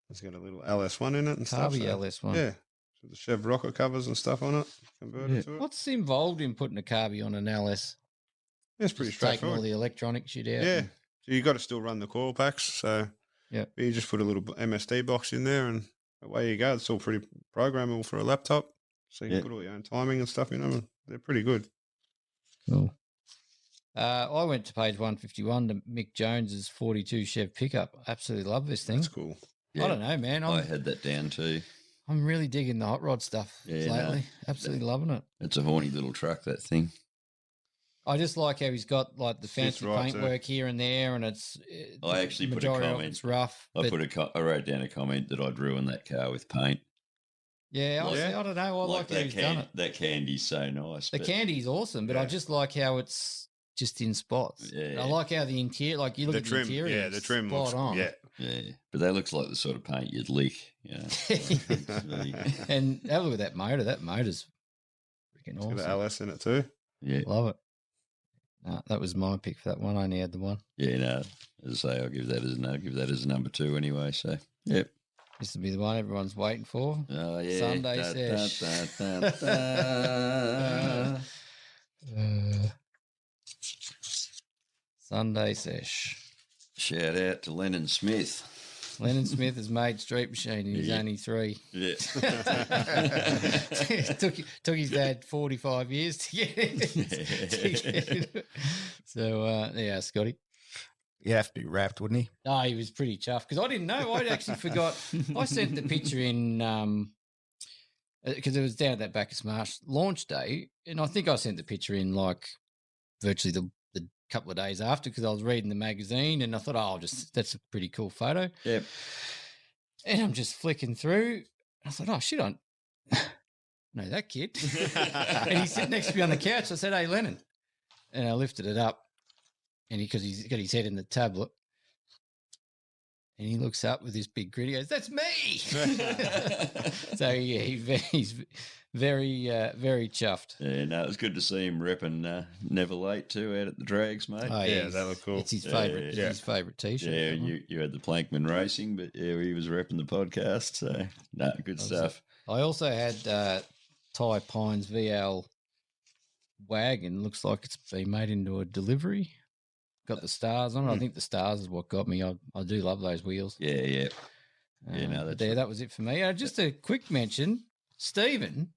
It's got a little LS1 in it and stuff. Carby LS1. Yeah. So the Chev rocker covers and stuff on it. Converted to it. What's involved in putting a carby on an LS? It's pretty just taking straightforward. all the electronic shit out. Yeah. So you got to still run the coil packs. So you just put a little MSD box in there and away you go. It's all pretty programmable for a laptop. So you can put all your own timing and stuff in them. And they're pretty good. Cool. I went to page 151 to Mick Jones's 42 Chev pickup. Absolutely love this thing. That's cool. Yeah. I don't know, man. I had that down too. I'm really digging the hot rod stuff lately. Absolutely loving it. It's a horny little truck, that thing. I just like how he's got like the fancy paintwork here and there, and it's. I actually put a comment. It's rough. I wrote down a comment that I'd ruin that car with paint. Yeah, I don't know. I like how he's done it. That candy's so nice. The candy's awesome, but I just like how it's just in spots. Yeah. I like how the interior, like you look at the interior. Yeah, the trim looks on. Yeah. But that looks like the sort of paint you'd lick. And have a look at that motor. That motor's freaking awesome. Got an LS in it too. Yeah. Love it. No, that was my pick for that one. I only had the one. Yeah, no. As I say, I'll give that as a number 2 anyway. So, yep. This will be the one everyone's waiting for. Oh, yeah. Sunday sesh. Sunday sesh. Shout out to Lennon Smith. Lennon Smith has made Street Machine and he's only 3. Yeah. took his dad 45 years to get it. So, Scotty. He'd have to be wrapped, wouldn't he? No, he was pretty chuffed because I didn't know. I actually forgot. I sent the picture in because it was down at that Bacchus Marsh launch day, and I think I sent the picture in like virtually the couple of days after because I was reading the magazine and I thought, that's a pretty cool photo. Yep. And I'm just flicking through. I thought, oh shit, I know that kid. And he's sitting next to me on the couch. I said, hey, Lennon, and I lifted it up. And because he's got his head in the tablet, and he looks up with this big grin. He goes, "That's me!" So yeah, he's very very chuffed. Yeah, no, it was good to see him repping Never Late too out at the drags, mate. Oh, yeah, that looked cool. It's his favourite. His favourite T-shirt. Yeah, you had the Plankman Racing, but yeah, he was repping the podcast. So no, good stuff. I also had Thai Pines VL wagon. Looks like it's been made into a delivery. Got the stars on it. I think the stars is what got me. I do love those wheels. Yeah. No, that's that was it for me. Just a quick mention, Stephen.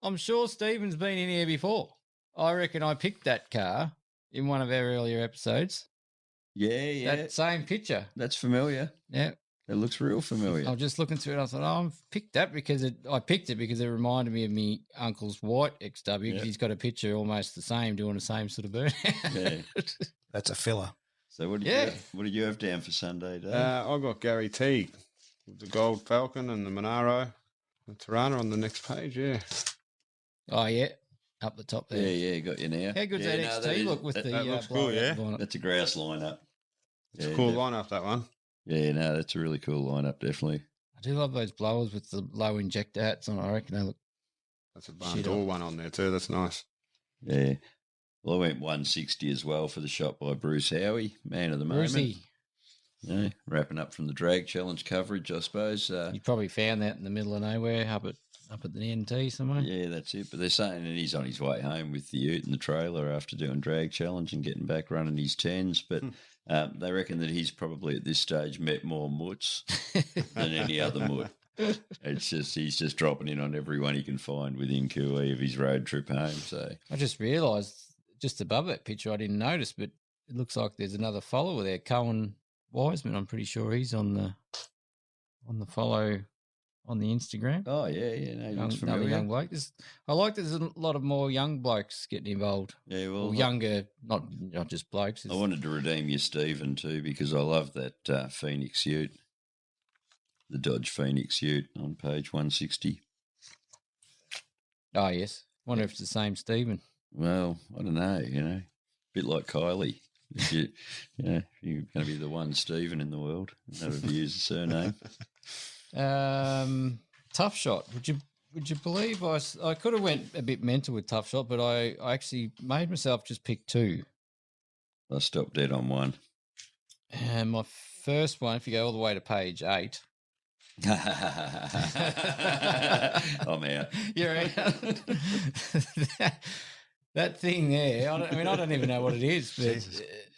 I'm sure Stephen's been in here before. I reckon I picked that car in one of our earlier episodes. Yeah. That same picture. That's familiar. Yeah. It looks real familiar. I was just looking through it. I thought, I've picked that because I picked it because it reminded me of me uncle's white XW because he's got a picture almost the same, doing the same sort of burn. Yeah. That's a filler. So what did you have down for Sunday, Dave? I got Gary Teague with the Gold Falcon and the Monaro, the Tirana on the next page. Yeah. Oh yeah, up the top there. Yeah, got you now. How good's that XT look with the looks cool, yeah. That's a grouse lineup. It's a cool lineup, that one. Yeah, no, that's a really cool lineup, definitely. I do love those blowers with the low injector hats on. I reckon they look. That's a barn door one on there too. That's nice. Yeah. Well, I went 160 as well for the shot by Bruce Howie, man of the moment. Brucey. Yeah, wrapping up from the drag challenge coverage, I suppose. You probably found that in the middle of nowhere, up at the NT somewhere. Yeah, that's it. But they're saying that he's on his way home with the ute and the trailer after doing drag challenge and getting back running his 10s. But they reckon that he's probably at this stage met more mutts than any other mutt. It's just he's just dropping in on everyone he can find within QE of his road trip home. So I just realised just above that picture, I didn't notice, but it looks like there's another follower there, Cohen Wiseman. I'm pretty sure he's on the follow on the Instagram. Oh yeah, no, looks familiar. Another young bloke. I like there's a lot of more young blokes getting involved. Yeah, well, or younger, not just blokes. I wanted to redeem you, Stephen, too, because I love that Phoenix ute, the Dodge Phoenix ute on page 160. Oh yes, wonder if it's the same Stephen. Well, I don't know. A bit like Kylie. If you're going to be the one Stephen in the world. Never use the surname. Tough Shot. Would you believe I could have went a bit mental with Tough Shot, but I actually made myself just pick two. I stopped dead on one. And my first one, if you go all the way to page 8. I'm out. You're out. That thing there, I don't even know what it is, but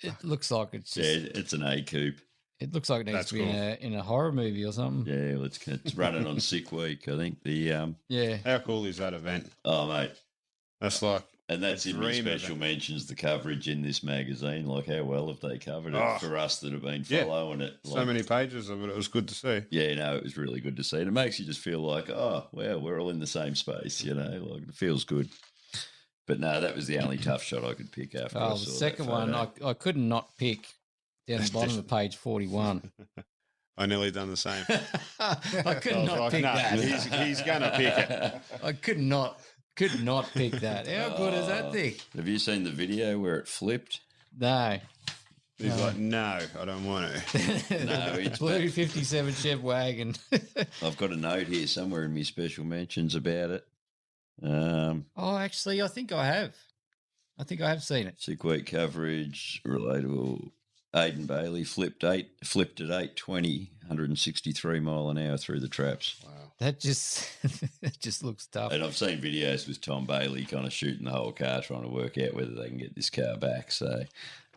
it looks like it's just... Yeah, it's an A coupe. It looks like it needs to be in a horror movie or something. Yeah, well, it's running on Sick Week, I think. Yeah. How cool is that event? Oh, mate. That's like... And that's in my special mentions, the coverage in this magazine. Like, how well have they covered it for us that have been following it? Like, so many pages of it. It was good to see. Yeah, no, it was really good to see. And it makes you just feel like, oh, well, we're all in the same space, like it feels good. But no, that was the only Tough Shot I could pick after I saw the second that one, photo. I could not pick down the bottom of page 41. I nearly done the same. I could not pick that. He's going to pick it. I could not pick that. How good is that thing? Have you seen the video where it flipped? No. He's like, no, I don't want to. No, it's blue 57 Chev wagon. I've got a note here somewhere in my special mentions about it. Actually, I think I have. I think I have seen it. Sick Week coverage, relatable. Aidan Bailey flipped at 820, 163 mile an hour through the traps. Wow. That just looks tough. And I've seen videos with Tom Bailey kind of shooting the whole car, trying to work out whether they can get this car back. So,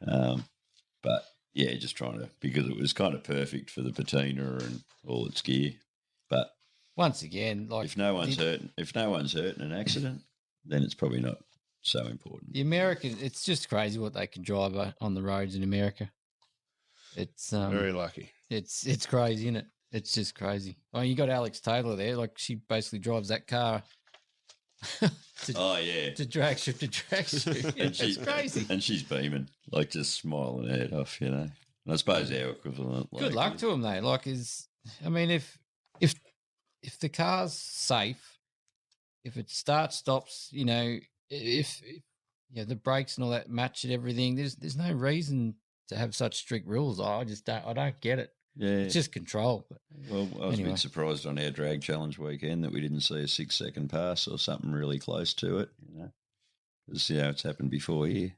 but yeah, just trying to, because it was kind of perfect for the patina and all its gear. But once again, like if no one's hurt in an accident, then it's probably not so important. The American, it's just crazy what they can drive on the roads in America. It's very lucky. It's crazy, isn't it? It's just crazy. I mean, you got Alex Taylor there, like she basically drives that car. To drag strip to drag strip. And it's crazy. And she's beaming, like just smiling her head off, And I suppose our equivalent. Good luck to him, though. Like, if the car's safe, if it starts, stops, if the brakes and all that match and everything, there's no reason to have such strict rules. I don't get it. Yeah, it's just control. But well, I was a bit surprised on our drag challenge weekend that we didn't see a 6-second pass or something really close to it. Because it's happened before here,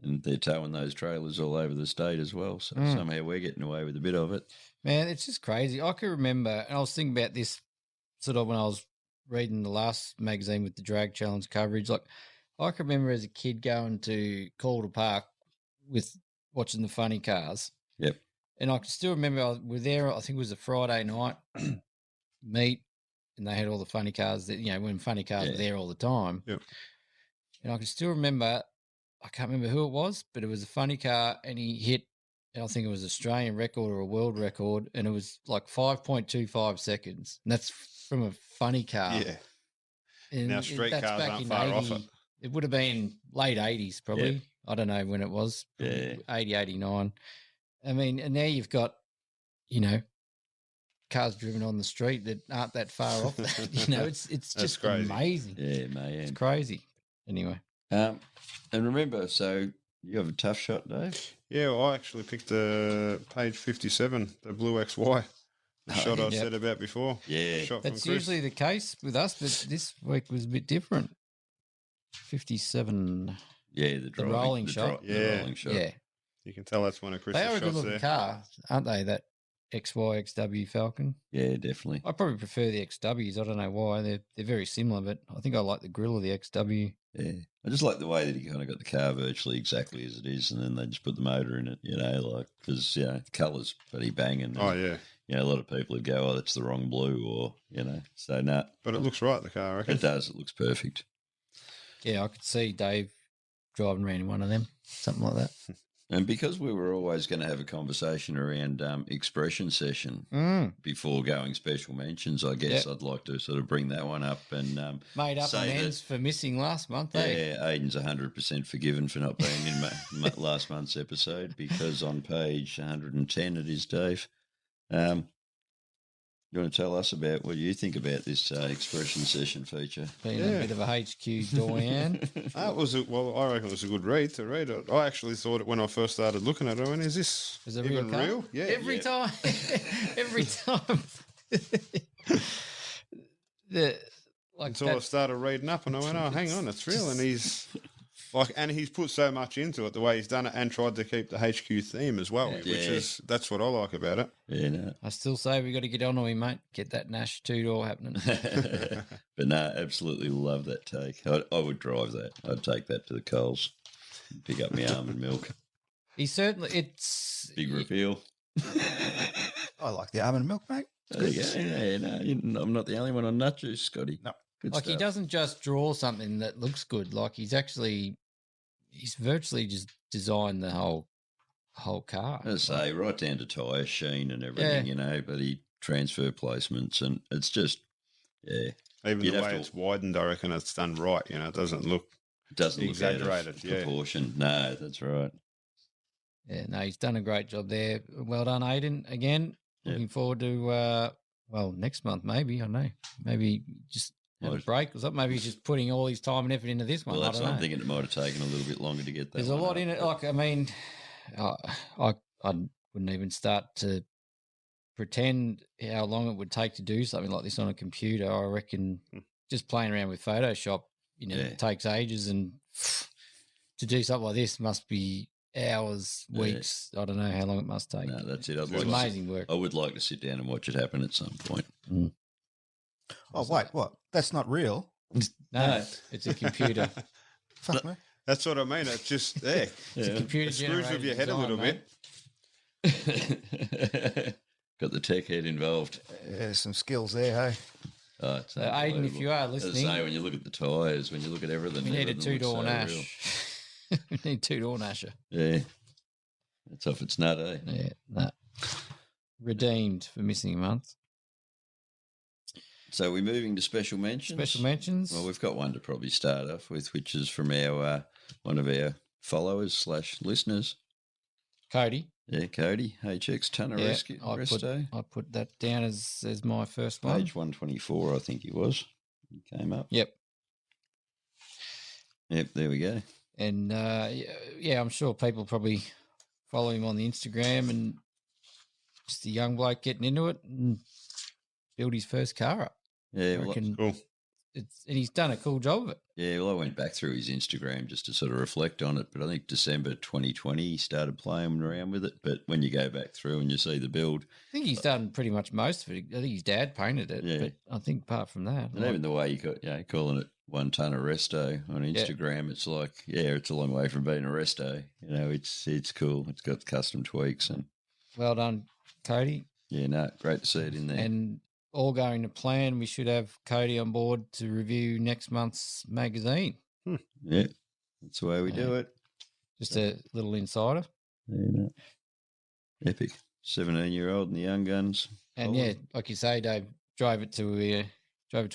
and they're towing those trailers all over the state as well. So somehow we're getting away with a bit of it. Man, it's just crazy. I can remember, and I was thinking about this sort of when I was reading the last magazine with the drag challenge coverage. Like, I can remember as a kid going to Calder Park with watching the funny cars. Yep. And I can still remember I was there, I think it was a Friday night meet, and they had all the funny cars that, when funny cars were there all the time. Yep. And I can still remember, I can't remember who it was, but it was a funny car, and he hit, I think it was Australian record or a world record, and it was like 5.25 seconds. And that's from a funny car. Yeah. And Now street cars aren't far off it. It would have been late 80s probably. Yeah. I don't know when it was. Yeah. 80, 89. I mean, and now you've got, cars driven on the street that aren't that far off that. It's just crazy. amazing. Yeah, man. It's crazy. Anyway. And remember, so you have a tough shot, Dave? Yeah, well, I actually picked page 57, the Blue XY, the shot I said about before. Yeah. Shot That's from Chris. usually the case with us, but this week was a bit different. 57. Yeah, the rolling shot. The rolling shot. Yeah. You can tell that's one of Chris's They are a shots good looking there. car, aren't they? That XY, XW Falcon. Yeah, definitely. I probably prefer the XWs. I don't know why. They're very similar, but I think I like the grille of the XW. Yeah. I just like the way that he kind of got the car virtually exactly as it is, and then they just put the motor in it, because, the colour's pretty banging. Oh, yeah. A lot of people would go, oh, that's the wrong blue, or, so no. But it looks right, the car, I reckon. It does. It looks perfect. Yeah, I could see Dave driving around in one of them, something like that. And because we were always going to have a conversation around expression session before going special mentions, I guess I'd like to sort of bring that one up and made up say amends for missing last month. Eh? Yeah, Aidan's 100% forgiven for not being in last month's episode, because on page 110 it is, Dave. You want to tell us about what you think about this expression session feature? Being a bit of a HQ doyen. I reckon it was a good read to read it. I actually thought it when I first started looking at it. I went, is this Is it even real? real? Yeah. Every time. Every time. Until I started reading up and I went, oh, hang on, it's real. And he's put so much into it, the way he's done it, and tried to keep the HQ theme as well, that's what I like about it. Yeah, no. I still say we got to get on to him, mate. Get that Nash 2-door happening. But no, absolutely love that take. I would drive that. I'd take that to the Coles, pick up my almond milk. It's big reveal. I like the almond milk, mate. There you go. Yeah, no, I'm not the only one on nut juice, Scotty. No. Good like stuff. he doesn't just draw something that looks good. Like he's virtually just designed the whole car. I say right down to tyre sheen and everything, but he transfer placements, and it's just Even the way it's widened, I reckon it's done right. It doesn't look exaggerated. Look proportion. No, that's right. Yeah, no, he's done a great job there. Well done, Aidan. Again, looking forward to next month maybe. I don't know. Maybe just have a break or something. Maybe he's just putting all his time and effort into this one. Well, that's I don't know. I'm thinking it might have taken a little bit longer to get that. There's a lot in it. Like, I mean, I wouldn't even start to pretend how long it would take to do something like this on a computer. I reckon just playing around with Photoshop, it takes ages, and to do something like this must be hours, weeks. I don't know how long it must take. No, that's it. It's amazing work. I would like to sit down and watch it happen at some point. Mm. Oh, wait, what? That's not real. No, it's a computer. Fuck me. That's what I mean. It's just there. It's a computer. It screws with your head a little bit. Got the tech head involved. There's some skills there, hey? Oh, it's Aidan, if you are listening, as I say, when you look at the tyres, when you look at everything, we need a 2-door Nash. We need 2-door Nasher. Yeah, that's off its nut, eh? Yeah, no. Redeemed for missing a month. So we're moving to special mentions. Special mentions. Well, we've got one to probably start off with, which is from our one of our followers / listeners, Cody. Yeah, Cody, HX Tunner Resto. I put that down as my first one. Page 124, I think he was. He came up. Yep, there we go. And I'm sure people probably follow him on the Instagram, and just a young bloke getting into it and build his first car up. Yeah, I reckon cool. and he's done a cool job of it. Yeah, well, I went back through his Instagram just to sort of reflect on it, but I think December 2020 he started playing around with it. But when you go back through and you see the build, I think he's done pretty much most of it. I think his dad painted it, Yeah. but I think apart from that, and even the way you got, calling it 1 ton of resto on Instagram, it's like, it's a long way from being a resto. It's cool. It's got custom tweaks and well done, Cody. Yeah, no, great to see it in there. And all going to plan, we should have Cody on board to review next month's magazine. Yeah, that's the way we do it. Just a little insider. Yeah, epic. 17-year-old and the Young Guns. And yeah, like you say, Dave, drove it to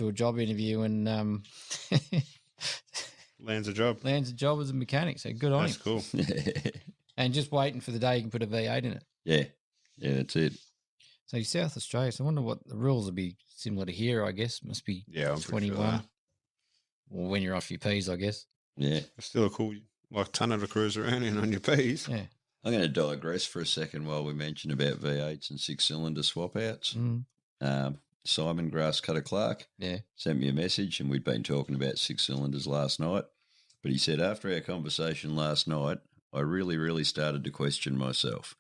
a job interview and lands a job. Lands a job as a mechanic. So good on him. That's cool. And just waiting for the day you can put a V8 in it. Yeah, that's it. So you're South Australia. So I wonder what the rules would be similar to here. I guess must be I'm 21. sure Or when you're off your P's, I guess. Yeah, it's still a cool ton to cruise around in on your P's. Yeah. I'm going to digress for a second while we mention about V8s and 6-cylinder swap outs. Simon Grasscutter Clark sent me a message, and we'd been talking about 6-cylinders last night. But he said, after our conversation last night, I really, really started to question myself.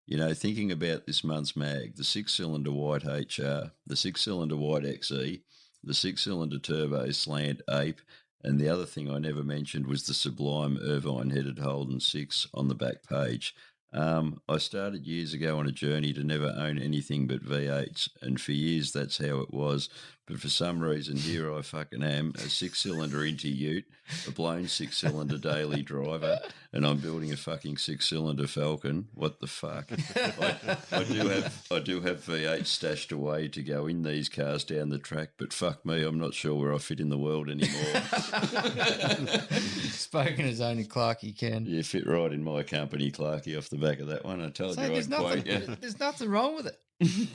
Thinking about this month's mag, the 6-cylinder white HR, the 6-cylinder white XE, the 6-cylinder turbo slant ape, and the other thing I never mentioned was the sublime Irvine-headed Holden 6 on the back page. I started years ago on a journey to never own anything but V8s, and for years that's how it was. But for some reason, here I fucking am, a 6-cylinder into ute, a blown 6-cylinder daily driver, and I'm building a fucking 6-cylinder Falcon. What the fuck? I do have V8 stashed away to go in these cars down the track, but fuck me, I'm not sure where I fit in the world anymore. Spoken as only Clarky can. You fit right in my company, Clarky, off the back of that one. I told you I'd quote you. There's nothing wrong with it.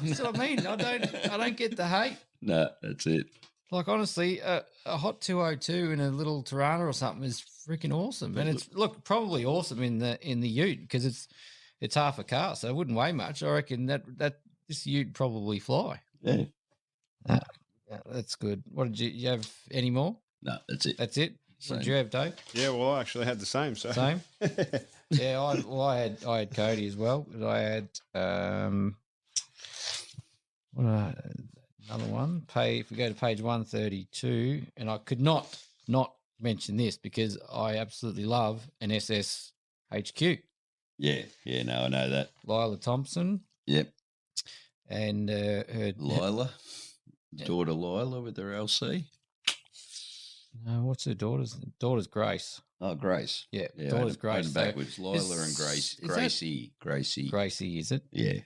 That's what I mean. I don't get the hate. No, that's it. Like, honestly, a hot 202 in a little Tirana or something is freaking awesome. And it's, probably awesome in the ute because it's half a car, so it wouldn't weigh much. I reckon that this ute probably fly. Yeah. Yeah, that's good. What did you have any more? No, that's it. That's it? What did you have, Dave? Yeah, well, I actually had the same. So. Same? Yeah, I had Cody as well. But I had another one. If we go to page 132, and I could not mention this because I absolutely love an SS HQ. Yeah, no, I know that. Lila Thompson. Yep. And her Lila, daughter Lila with her LC. No, what's her daughter's? Daughter's Grace. Oh, Grace. Yeah, daughter's Grace. Backwards, Lila and Grace. Gracie. Gracie, is it? Yeah.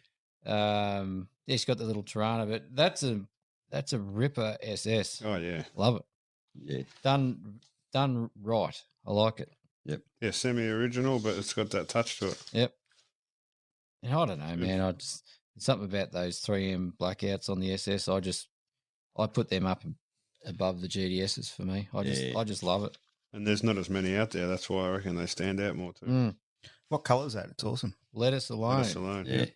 Yeah, she's got the little Tirana, but that's a ripper SS. Oh yeah, love it. Yeah, done right. I like it. Yep. Yeah, semi-original, but it's got that touch to it. Yep. And I don't know, man. It's something about those 3M blackouts on the SS. I put them up above the GDSs for me. I just love it. And there's not as many out there. That's why I reckon they stand out more too. What colour is that? It's awesome. Let us alone. Let us alone. Yeah.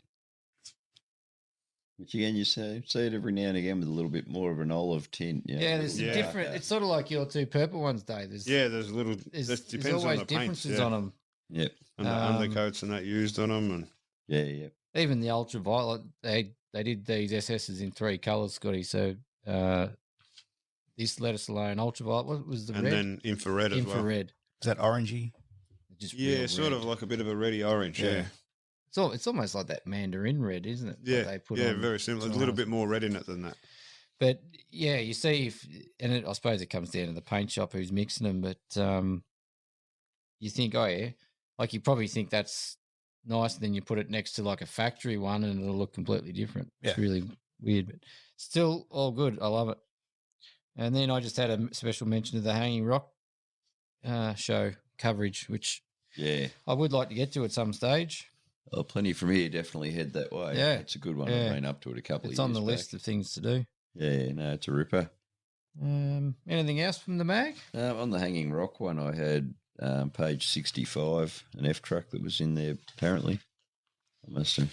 Which again, you see it every now and again with a little bit more of an olive tint. Yeah, there's some different. It's sort of like your two purple ones, Dave. There's a little. There's always on the differences paints, on them. Yep. And the undercoats and that used on them, and yeah. Even the ultraviolet, they did these SSs in 3 colours, Scotty. So this Let Us Alone ultraviolet. What was the red? And then infrared as well. Infrared. Is that orangey? Just sort of like a bit of a reddy orange. Yeah. It's almost like that mandarin red, isn't it? Yeah, they put very similar. A little bit more red in it than that. But yeah, you see, I suppose it comes down to the paint shop who's mixing them. But you think, oh yeah, like you probably think that's nice, and then you put it next to like a factory one, and it'll look completely different. Yeah. It's really weird, but still all good. I love it. And then I just had a special mention of the Hanging Rock show coverage, which I would like to get to at some stage. Oh, plenty from here. Definitely head that way. Yeah. It's a good one. I've been up to it a couple of years It's on the back. list of things to do. Yeah, no, it's a ripper. Anything else from the mag? On the Hanging Rock one, I had page 65, an F truck that was in there, apparently. I must have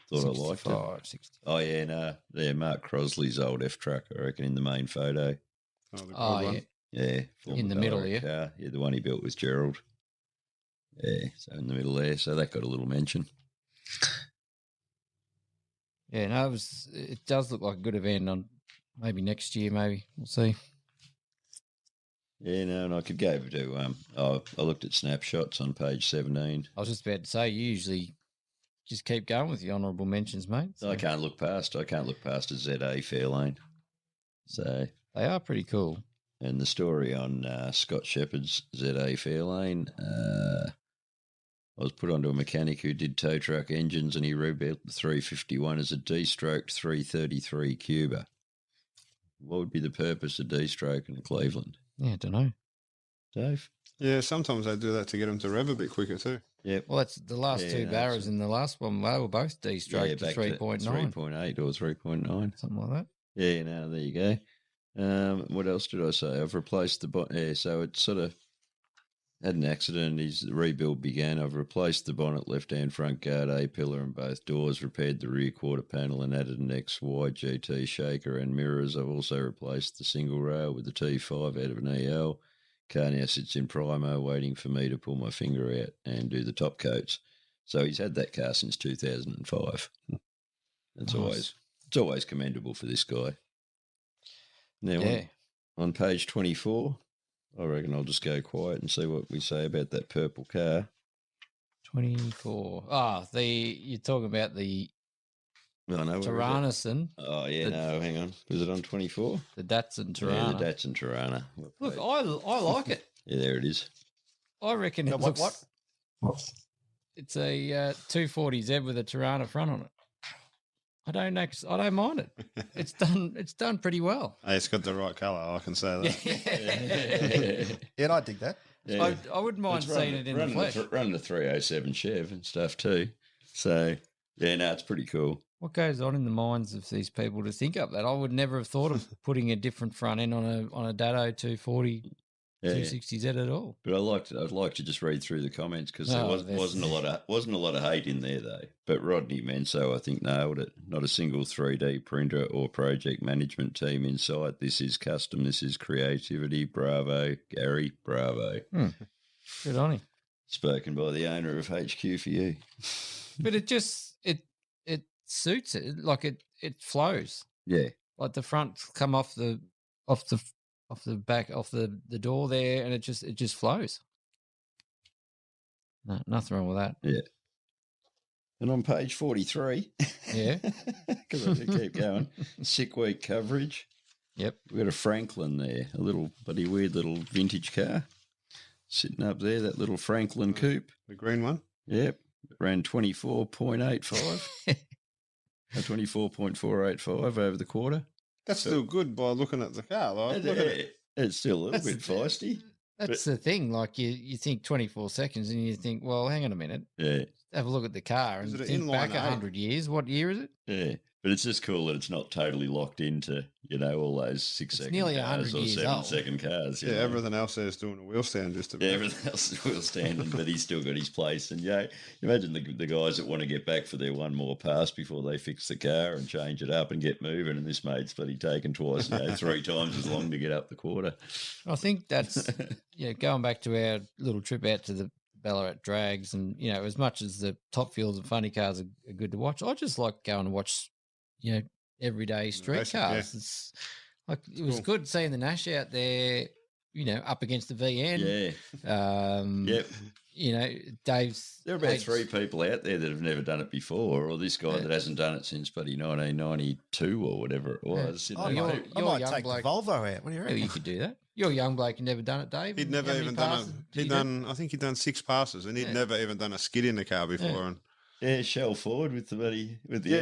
thought I liked it. 60. Oh, yeah, no. Yeah, Mark Crosley's old F truck, I reckon, in the main photo. Oh, the gold Oh, one. yeah. Yeah, In the former middle, Ballarat yeah. car. Yeah, the one he built with Gerald. Yeah, so in the middle there. So that got a little mention. Yeah, no, it does look like a good event on maybe next year, maybe. We'll see. Yeah, no, and I could go to I looked at snapshots on page 17. I was just about to say, you usually just keep going with the honourable mentions, mate. I can't look past a ZA Fairlane. So They are pretty cool. and the story on Scott Shepherd's ZA Fairlane, I was put onto a mechanic who did tow truck engines, and he rebuilt the 351 as a D-stroked 333 Cuba. What would be the purpose of D-stroke in Cleveland? Yeah, I don't know. Dave? Yeah, sometimes they do that to get them to rev a bit quicker too. Yep. Well, that's the last two barrows in the last one. They were both D-stroked to 3.9. 3.8 or 3.9. Something like that. Yeah, no, there you go. What else did I say? I've replaced the bonnet. Yeah, so it sort of had an accident. The rebuild began. I've replaced the bonnet, left-hand front guard, A-pillar and both doors, repaired the rear quarter panel and added an XY GT shaker and mirrors. I've also replaced the single rail with the T5 out of an EL. Car now sits in Primo waiting for me to pull my finger out and do the top coats. So he's had that car since 2005. It's always commendable for this guy. Now, on page 24, I reckon I'll just go quiet and see what we say about that purple car. 24. You're talking about the Tyrannoson. Oh, yeah, no, hang on. Was it on 24? The Datsun Tirana. Yeah, the Datsun Tirana. Look, I like it. Yeah, there it is. I reckon it looks... What? It's a 240Z with a Tirana front on it. I don't mind it. It's done pretty well. Hey, it's got the right colour. I can say that. Yeah, I dig that. Yeah. I wouldn't mind seeing it in the flesh. Running the 307 Chev and stuff too. So, yeah, no, it's pretty cool. What goes on in the minds of these people to think up that? I would never have thought of putting a different front end on a Datto 240 260Z at all. But I'd like to just read through the comments because there wasn't a lot of hate in there though. But Rodney Menso, I think, nailed it. Not a single 3D printer or project management team in sight. This is custom. This is creativity. Bravo, Gary. Bravo. Good on him. Spoken by the owner of HQ for you. But it suits it. Like it flows. Yeah. Like the front come off the back, off the door there, and it just flows. No, nothing wrong with that. Yeah. And on page 43, yeah, because I do keep going, sick week coverage. Yep. We've got a Franklin there, a little bloody weird little vintage car sitting up there, that little Franklin coupe. The green one? Yep. It ran 24.85. 24.485 over the quarter. That's still good by looking at the car. Like, look at it. It's still a little bit feisty. That's the thing. Like you think 24 seconds and you think, well, hang on a minute. Yeah. Have a look at the car and think back 100 years. What year is it? Yeah. But it's just cool that it's not totally locked into, all those 6-second nearly cars 100 or years 7-second cars. Yeah, everything else there is doing a wheel stand just about. Yeah, everything else is wheel standing, but he's still got his place. And, imagine the guys that want to get back for their one more pass before they fix the car and change it up and get moving. And this mate's bloody taken twice, 3 times as long to get up the quarter. I think that's, going back to our little trip out to the Ballarat drags and, as much as the top fields and funny cars are good to watch, I just like going to watch, everyday street cars. It's like it was good seeing the Nash out there, up against the VN. Yeah. Yep. Dave's. There are about 3 people out there that have never done it before, or this guy that hasn't done it since bloody 1992 or whatever it was. I might take the Volvo out. What do you reckon? You could do that. You're a young bloke and never done it, Dave. He'd never even done it. I think he'd done 6 passes, and he'd never even done a skid in the car before. And Shell Ford with the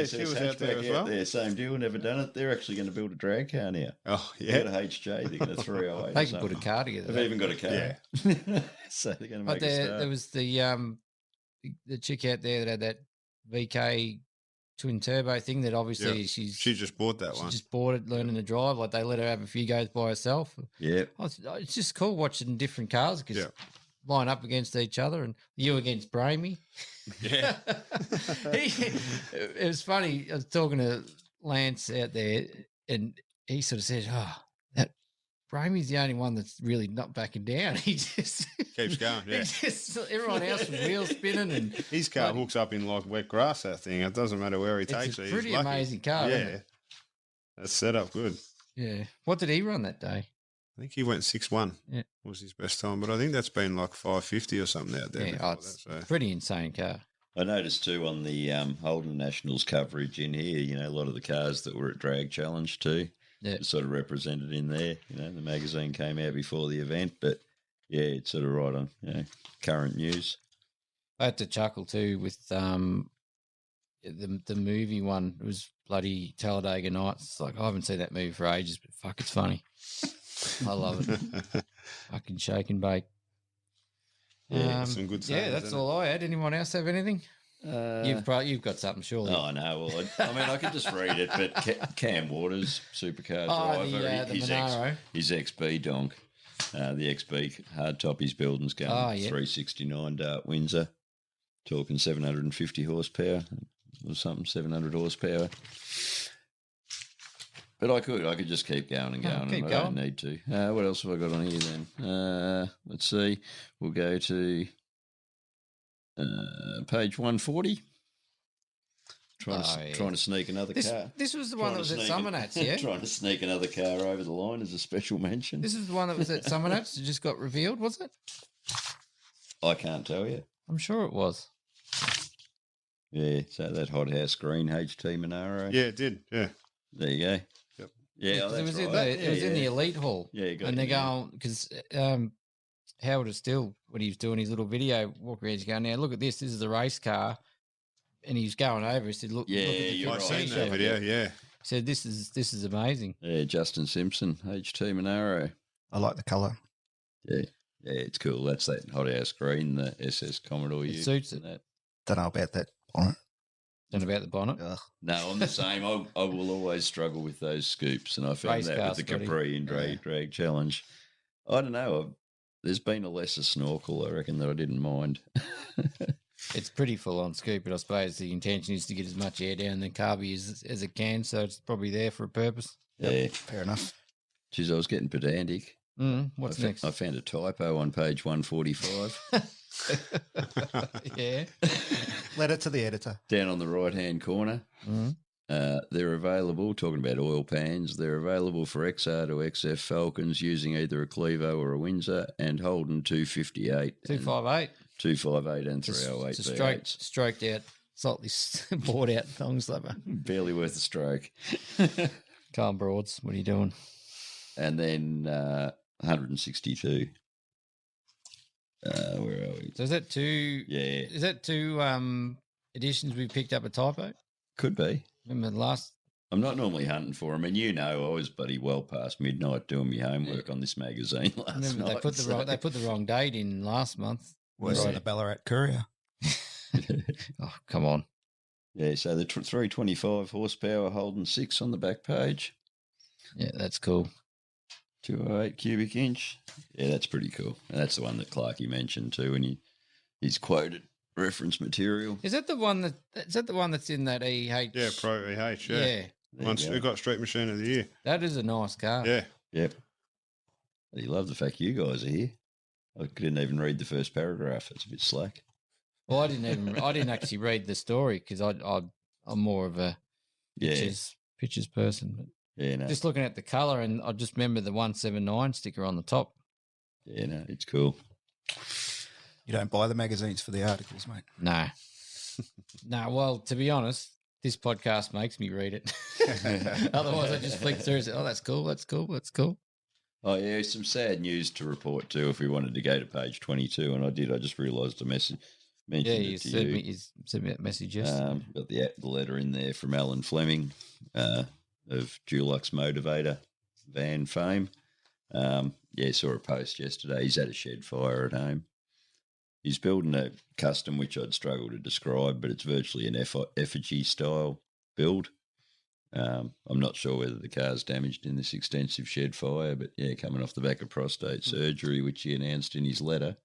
she was out there as well. Same deal, never done it. They're actually going to build a drag car now. Oh, yeah. They've got a HJ, they're going to 308. They can put a car together. They've even got a car. Yeah. So they're going to make a start. There was the chick out there that had that VK twin turbo thing that obviously she just bought that one. She just bought it, learning to drive. Like they let her have a few goes by herself. Yeah. It's just cool watching different cars because line up against each other and you against Bramey. Yeah. It was funny. I was talking to Lance out there and he sort of said, that Ramey's the only one that's really not backing down. He just Keeps going, yeah. Everyone else was wheel spinning and His car hooks up in like wet grass, that thing. It doesn't matter where he takes it. It's a pretty He's lucky. amazing car, isn't Yeah. it? That's set up good. Yeah. What did he run that day? I think he went 6-1. Yeah. Was his best time. But I think that's been like 550 or something out there. Yeah, it's that, so. pretty insane car. I noticed too on the Holden Nationals coverage in here, you know, a lot of the cars that were at Drag Challenge too, sort of represented in there. You know, the magazine came out before the event, but yeah, it's sort of right on, you know, current news. I had to chuckle too with the movie one. It was bloody Talladega Nights. It's like, I haven't seen that movie for ages, but fuck, it's funny. I love it. Fucking shake and bake. Yeah, some good sayings, that's all I had. Anyone else have anything? You've got something, surely. Oh, no. Well, I mean, I could just read it, but Cam Waters, supercar driver, his XB donk, the XB hardtop he's building's going 369 Dart Windsor, talking 750 horsepower or something, 700 horsepower. But I could just keep going and going. I don't need to. What else have I got on here then? Let's see. We'll go to page 140. Trying to sneak another car. This was the one that was at Summernats, yeah? Trying to sneak another car over the line as a special mention. This is the one that was at Summernats. It just got revealed, was it? I can't tell you. I'm sure it was. Yeah, so that hot house green HT Monaro. Yeah, it did. Yeah. There you go. Yep. Yeah, it was in the elite hall. Yeah, and they're going because Howard is still when he was doing his little video walk around, he's going, now look at this. This is a race car, and he's going over. He said, look, yeah, look I've seen that video. Yeah. He said, this is amazing. Yeah, Justin Simpson HT Monaro. I like the colour. Yeah, it's cool. That's that hot house green, the SS Commodore. It suits it. Don't know about that bonnet. Don't know about the bonnet? Ugh. No, I'm the same. I will always struggle with those scoops, and I found Race that cars, with the Capri and Drag Challenge. I don't know. There's been a lesser snorkel, I reckon, that I didn't mind. It's pretty full on scoop, but I suppose the intention is to get as much air down the carby as it can, so it's probably there for a purpose. Yeah, fair enough. Geez, I was getting pedantic. What's next? I found a typo on page 145. Yeah. Letter to the editor. Down on the right-hand corner. They're available, talking about oil pans, they're available for XR to XF Falcons using either a Clevo or a Windsor and Holden 258. 258. 258 and 308 it's stroked out, slightly bored out thongs lover. Barely worth a stroke. Calm Broads, what are you doing? And then 162. Where are we? So is that two? Yeah. Is that two editions we picked up a typo? Could be. Remember the last? I'm not normally hunting for them, and you know I was bloody well past midnight doing my homework on this magazine last night. They put the wrong date in last month. Worse than the Ballarat Courier. Oh, come on. Yeah, so the 325 horsepower Holden 6 on the back page. Yeah, that's cool. 208 cubic inch. Yeah, that's pretty cool. And that's the one that Clarkey mentioned too, and he's quoted reference material. Is that the one that's in that EH? Yeah, Pro EH. Yeah. We got Street Machine of the Year. That is a nice car. Yeah. Yep. I love the fact you guys are here. I didn't even read the first paragraph. It's a bit slack. Well, I didn't actually read the story because I'm more of a pictures person. But yeah, no. Just looking at the colour, and I just remember the 179 sticker on the top. Yeah, no, it's cool. You don't buy the magazines for the articles, mate. No. No, well, to be honest, this podcast makes me read it. Otherwise, I just flick through and say, oh, that's cool, that's cool, that's cool. Oh, yeah, some sad news to report too if we wanted to go to page 22, and I did. I just realised the message. Yeah, you sent me that message yesterday. Got the letter in there from Alan Fleming of Dulux Motivator van fame. Saw a post yesterday. He's had a shed fire at home. He's building a custom, which I'd struggle to describe, but it's virtually an effigy style build. I'm not sure whether the car's damaged in this extensive shed fire, but yeah, coming off the back of prostate surgery, which he announced in his letter.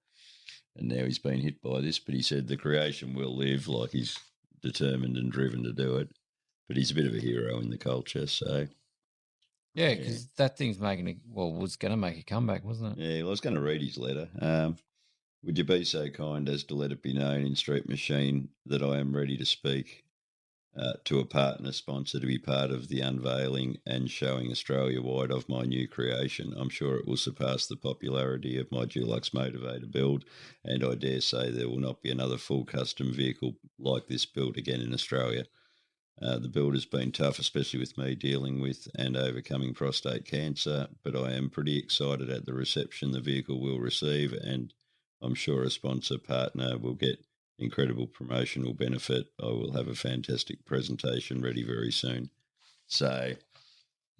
And now he's been hit by this, but he said the creation will live, like he's determined and driven to do it. But he's a bit of a hero in the culture, so Yeah, because that thing's was going to make a comeback, wasn't it? Yeah, well, I was going to read his letter. Would you be so kind as to let it be known in Street Machine that I am ready to speak to a partner sponsor to be part of the unveiling and showing Australia-wide of my new creation? I'm sure it will surpass the popularity of my Dulux motivator build, and I dare say there will not be another full custom vehicle like this built again in Australia. The build has been tough, especially with me dealing with and overcoming prostate cancer, but I am pretty excited at the reception the vehicle will receive, and I'm sure a sponsor partner will get incredible promotional benefit. I will have a fantastic presentation ready very soon. So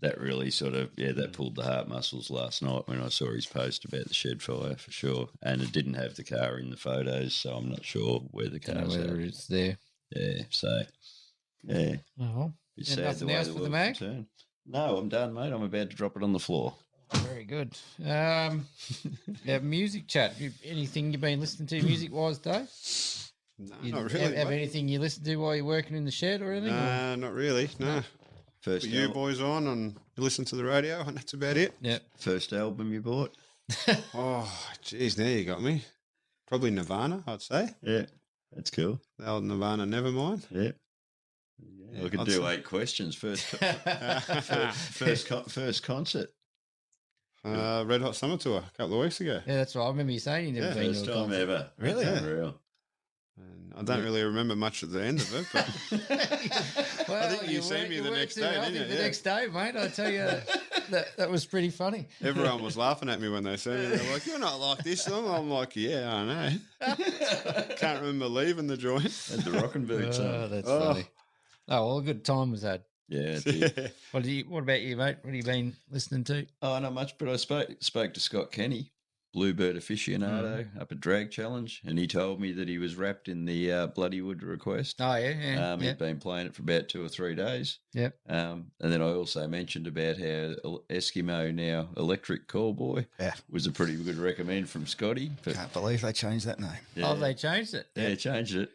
that really that pulled the heart muscles last night when I saw his post about the shed fire, for sure. And it didn't have the car in the photos, so I'm not sure where the car's at. Whether it's there. Yeah, so... Yeah. Oh, it's and sad nothing the way else the for the world mag? can turn. No, I'm done, mate. I'm about to drop it on the floor. Very good. Music chat. Anything you've been listening to music-wise, Dave? No, You not really. Have anything you listen to while you're working in the shed or anything? Nah, not really. No. First Put you boys on and you listen to the radio, and that's about it. Yeah. First album you bought? Oh, geez, now you got me. Probably Nirvana, I'd say. Yeah, that's cool. The old Nirvana Nevermind. Yeah. I could do 8 questions. First concert. Red Hot Summer Tour a couple of weeks ago. Yeah, that's right. I remember you saying you've never been First to a time concert. ever. Really? That's unreal. And I don't really remember much at the end of it, but Well, I think you seen me the next day, didn't you? The Yeah. next day, mate. I tell you, that was pretty funny. everyone was laughing at me when they said it. They're like, "You're not like this song." I'm like, "Yeah, I know." Can't remember leaving the joint. Had the rocking boots on. That's funny. Oh, well, a good time was had. Yeah, it did. Yeah. What about you, mate? What have you been listening to? Oh, not much, but I spoke to Scott Kenny, Bluebird aficionado, up at Drag Challenge, and he told me that he was wrapped in the Bloodywood request. Oh, yeah. He'd been playing it for about 2 or 3 days. Yep. And then I also mentioned about how Eskimo, now Electric Callboy, was a pretty good recommend from Scotty. But Can't believe they changed that name. Oh, they changed it. yeah, changed it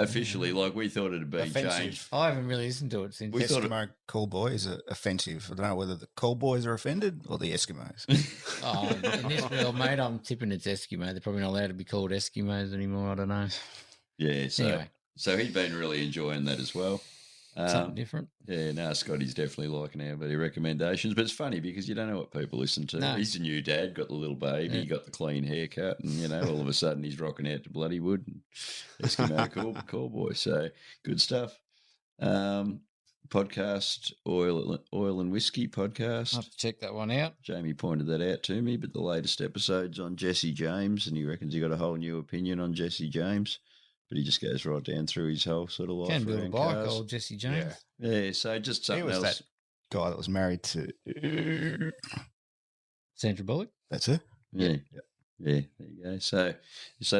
officially. Like we thought it had been Offensive. changed. I haven't really listened to it since. We thought Eskimo callboy is offensive. I don't know whether the callboys are offended or the Eskimos. In this world, mate, I'm tipping it's Eskimo. They're probably not allowed to be called Eskimos anymore. I don't know. Yeah, Anyway. so he'd been really enjoying that as well. Something different. Yeah, no, Scotty's definitely liking our bloody recommendations. But it's funny because you don't know what people listen to. No. He's a new dad, got the little baby, got the clean haircut, and, all of a sudden he's rocking out to Bloodywood and Eskimo Callboy. So good stuff. Podcast, Oil and Whiskey podcast. I'll have to check that one out. Jamie pointed that out to me, but the latest episode's on Jesse James, and he reckons he got a whole new opinion on Jesse James. But he just goes right down through his whole sort of life. Can build a around bike, cars. old Jesse James. Yeah, so just He something was else. that guy that was married to. Sandra Bullock. That's it. Yeah. Yeah, there you go. So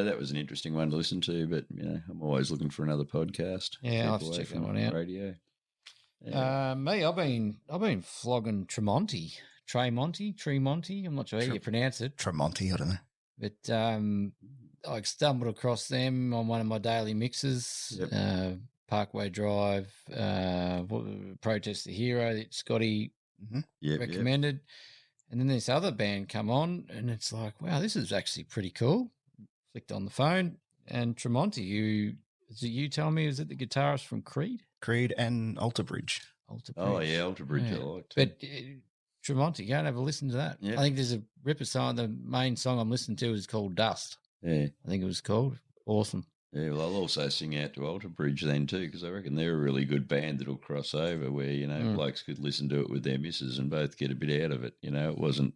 that was an interesting one to listen to, but I'm always looking for another podcast. Yeah, I'll have Keep to away check that from one out. Radio. Yeah. Me, I've been flogging Tremonti. I'm not sure how you pronounce it, Tremonti, I don't know. but I stumbled across them on one of my daily mixes. Yep. Parkway Drive, Protest the Hero that Scotty Yep. recommended. And then this other band come on, and it's like, wow, this is actually pretty cool. Flicked on the phone, and Tremonti, you tell me, is it the guitarist from Creed? Creed and Alter Bridge. Oh, yeah, Alter Bridge Yeah. I liked. But Tremonti, go and have a listen to that. Yeah. I think there's a ripper song. The main song I'm listening to is called Dust. Yeah. I think it was called. Awesome. Yeah, well, I'll also sing out to Alter Bridge then too, because I reckon they're a really good band that'll cross over where, blokes could listen to it with their missus and both get a bit out of it. It wasn't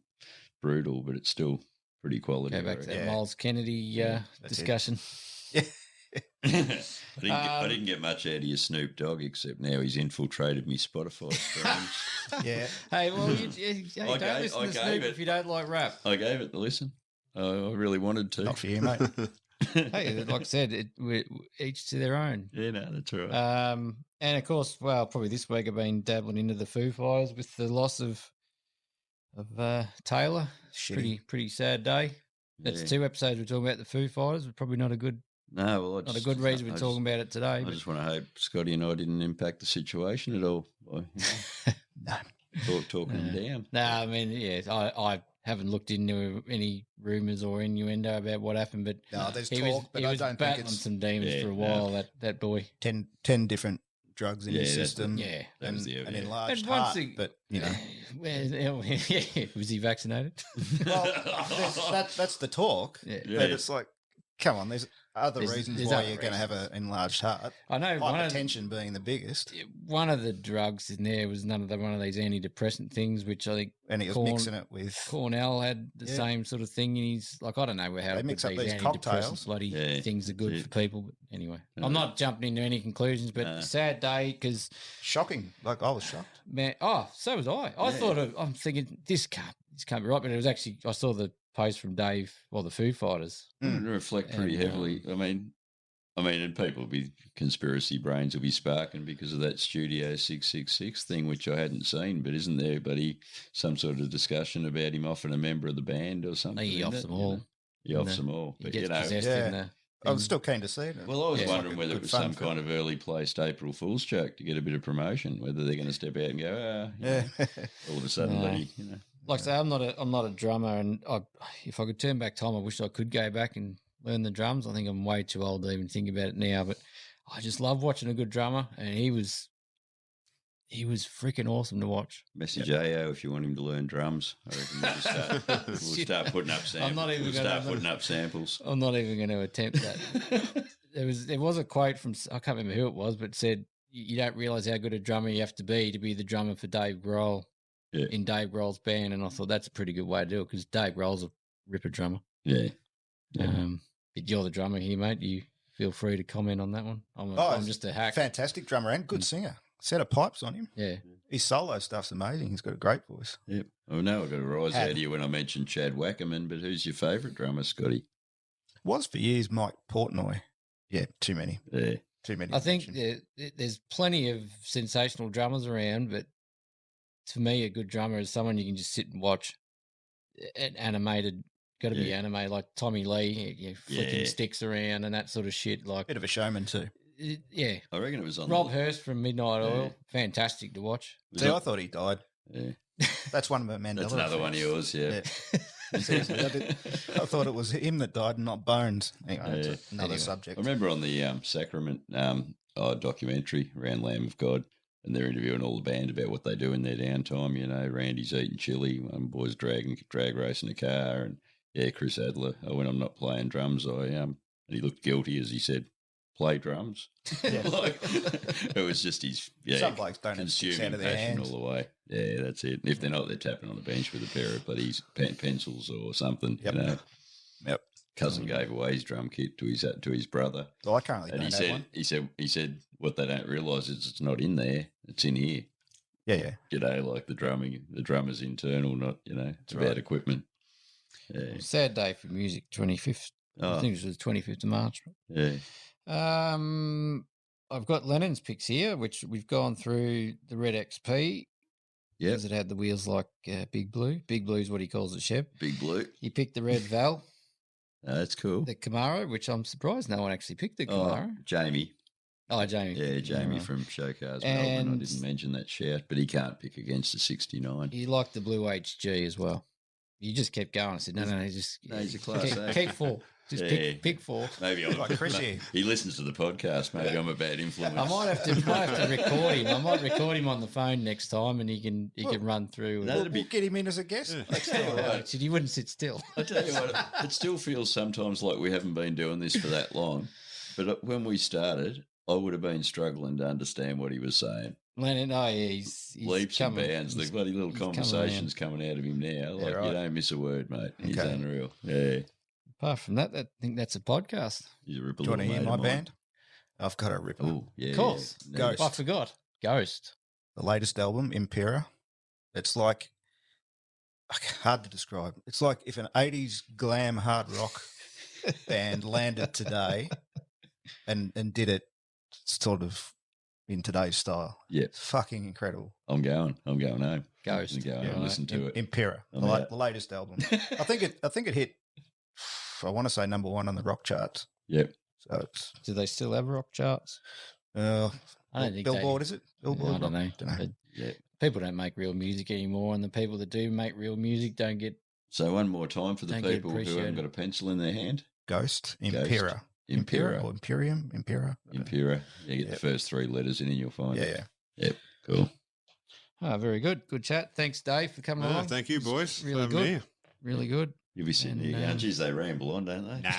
brutal, but it's still pretty quality. Go back to that Yeah. Miles Kennedy that's discussion. I didn't get much out of your Snoop Dogg, except now he's infiltrated me Spotify streams. Yeah. Hey, well, you don't listen to I Snoop gave it. if you don't like rap. I gave it the listen. I really wanted to. Not for you, mate. Hey, like I said, we're each to their own. Yeah, no, that's right. And of course, well, probably this week I've been dabbling into the Foo Fighters with the loss of Taylor. Shitty. Pretty sad day. That's Yeah. 2 episodes we're talking about the Foo Fighters. Probably not a good Not a good reason we're talking about it today. I just want to hope Scotty and I didn't impact the situation at all. No. talking him down. No, I mean, yeah, I haven't looked into any rumours or innuendo about what happened, but No, there's he talk, was, but he I was don't think battling it's some demons for a while, that boy. 10 different drugs in his system. Yeah. That was and the- an yeah. enlarged And once heart. he- But, you know. Was he vaccinated? Well, that's the talk. Yeah. But it's like, come on, there's other There's- reasons there's why other you're going to have an enlarged heart. I know Hypertension being the biggest. one of the drugs in there was one of these antidepressant things, which I think And he was mixing it with. Cornell had the same sort of thing. And he's like, I don't know how They good mix up these these antidepressant cocktails. bloody things are good for people. But anyway, No. I'm not jumping into any conclusions, but sad day because Shocking. Like, I was shocked. man, so was I. I'm thinking this can't be right, but it was actually I saw the post from Dave or the Foo Fighters. It reflect pretty And, heavily. I mean, and people be conspiracy brains will be sparking because of that Studio 666 thing, which I hadn't seen. But isn't there, buddy, some sort of discussion about him offing a member of the band or something? He offs them all. He offs them all. He But gets possessed Yeah. in the. I was still keen to see it. well, I was Yeah. wondering Like a whether good it was fun some film. kind of early placed April Fool's joke to get a bit of promotion. Whether they're going to step out and go, you know, all of a sudden, No. buddy, you know. Like I say, I'm not a drummer, and if I could turn back time, I wish I could go back and learn the drums. I think I'm way too old to even think about it now, but I just love watching a good drummer, and he was freaking awesome to watch. Message AO if you want him to learn drums. I reckon we'll start putting up samples. I'm not even we'll gonna- start putting up samples. I'm not even going to attempt that. there was a quote from I can't remember who it was, but it said you don't realize how good a drummer you have to be the drummer for Dave Grohl in Dave Grohl's band, and I thought that's a pretty good way to do it because Dave Grohl's a ripper drummer. Yeah. But you're the drummer here, mate. You feel free to comment on that one. I'm just a hack. Fantastic drummer and good singer. Set of pipes on him. Yeah. His solo stuff's amazing. He's got a great voice. Yep. Oh, no, I got a rise out of you when I mentioned Chad Wackerman, but who's your favourite drummer, Scotty? Was for years Mike Portnoy. Yeah, too many. Yeah. Too many. I think there's plenty of sensational drummers around, but to me, a good drummer is someone you can just sit and watch. Animated, got to be animated, like Tommy Lee, flicking sticks around and that sort of shit. Like bit of a showman too. Yeah. I reckon it was on Rob Hurst from Midnight Oil, fantastic to watch. See, I thought he died. Yeah. That's one of my Mandela. That's another one of yours, yeah. Seriously, I thought it was him that died, not Bones. Anyway, that's another subject. I remember on the Sacrament documentary around Lamb of God, and they're interviewing all the band about what they do in their downtime. You know, Randy's eating chili, one boy's drag racing a car, and Chris Adler. When I'm not playing drums, and he looked guilty as he said, "Play drums." Like, it was just his Some blokes don't have sticks consuming out of their passion hands. all the way. Yeah, that's it. And if they're not, they're tapping on the bench with a pair of bloody pencils or something. Yep. You know. Yep. Cousin gave away his drum kit to his brother. Well, I currently And don't he have one. he said what they don't realise is it's not in there, it's in here. Yeah. You know, like the drummer's internal, not, it's about equipment. Yeah. Sad day for music, 25th. I think it was the 25th of March. Yeah. I've got Lennon's picks here, which we've gone through the Red XP. Yeah. Because it had the wheels like Big Blue. Big Blue is what he calls it, Shep. Big Blue. He picked the Red Val, That's cool. the Camaro, which I'm surprised no one actually picked the Camaro. Jamie. Oh, Jamie. Yeah, Jamie Right. from Show Cars Melbourne. I And- didn't mention that shout, but he can't pick against the 69. He liked the Blue HG as well. You just kept going. I said, no, just he's a class A. keep four. Just pick four. Maybe I'm Like Chris here. He listens to the podcast. Maybe I'm a bad influence. I might have to record him. I might record him on the phone next time, and he can run through. No, that'd be We'll get him in as a guest. right. He wouldn't sit still. I tell you what, it still feels sometimes like we haven't been doing this for that long. But when we started, I would have been struggling to understand what he was saying. Lennon, he's Leaps coming, and bounds. The bloody little he's coming conversations coming out of him now. Like, right. you don't miss a word, mate. He's Okay. unreal. Yeah. Apart from that, I think that's a podcast. He's a ripper. Do you want to hear little my mate of band? I've got a ripper. mine. Oh, yeah. Of course. Yeah. Ghost. I forgot. Ghost. The latest album, Impera. It's like hard to describe. It's like if an 80s glam hard rock band landed today and did it sort of in today's style. Yeah. It's fucking incredible. I'm going home. Ghost. I'm going Yeah, and listen to it. Impera, I'm the out. latest album. I think it hit. I want to say number one on the rock charts. Yep. So it's Do they still have rock charts? uh, I don't think Billboard. Is it Billboard? I don't know. Dunno. But Yeah. people don't make real music anymore, and the people that do make real music don't get. So one more time for the Don't get people who haven't appreciated. got a pencil in their hand. Ghost, Impera. Impera. Or Imperium, Impera. Impera. You get the first 3 letters in and you'll find it. Yeah. Yep. Cool. Oh, very good. Good chat. Thanks, Dave, for coming along. Thank you, boys. Really for good. having me. Really good. You'll be sitting And, here going, geez, they ramble on, don't they? No.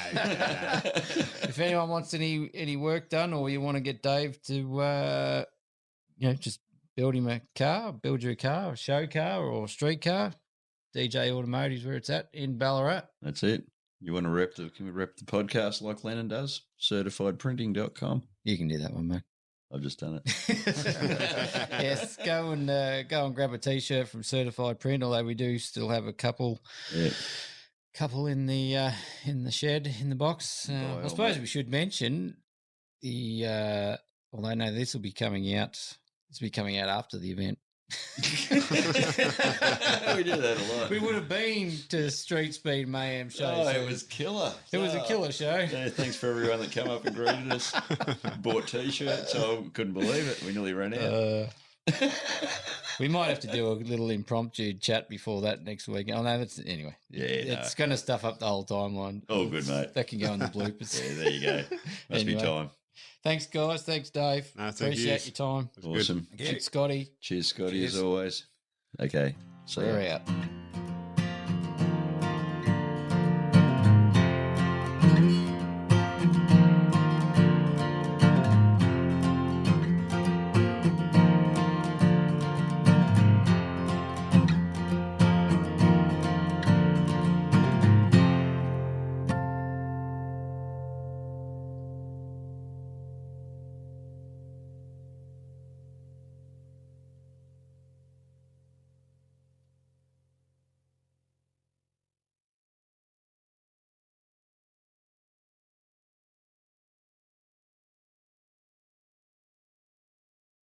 If anyone wants any work done, or you want to get Dave to, just build him a car, build you a car, a show car or a street car, DJ Automotive is where it's at in Ballarat. That's it. You want to can we rep the podcast like Lennon does? Certifiedprinting.com. You can do that one, mate. I've just done it. Yes, go and grab a T-shirt from Certified Print. Although we do still have a couple in the shed in the box. I suppose we should mention the. Although no, this will be coming out. This will be coming out after the event. We do that a lot. We would have been to Street Speed Mayhem show. Oh, so it was killer. It was a killer show. Yeah, thanks for everyone that came up and greeted us. Bought T-shirts. I couldn't believe it. We nearly ran out. We might have to do a little impromptu chat before that next week. Oh no, that's anyway. Yeah, it's going to stuff up the whole timeline. Oh, good, mate. That can go in the bloopers. Yeah, there you go. Must be time. Thanks, guys. Thanks, Dave. No, thank Appreciate your time. Awesome. Thanks, Scotty. Cheers, Scotty, as always. Okay. So we're out.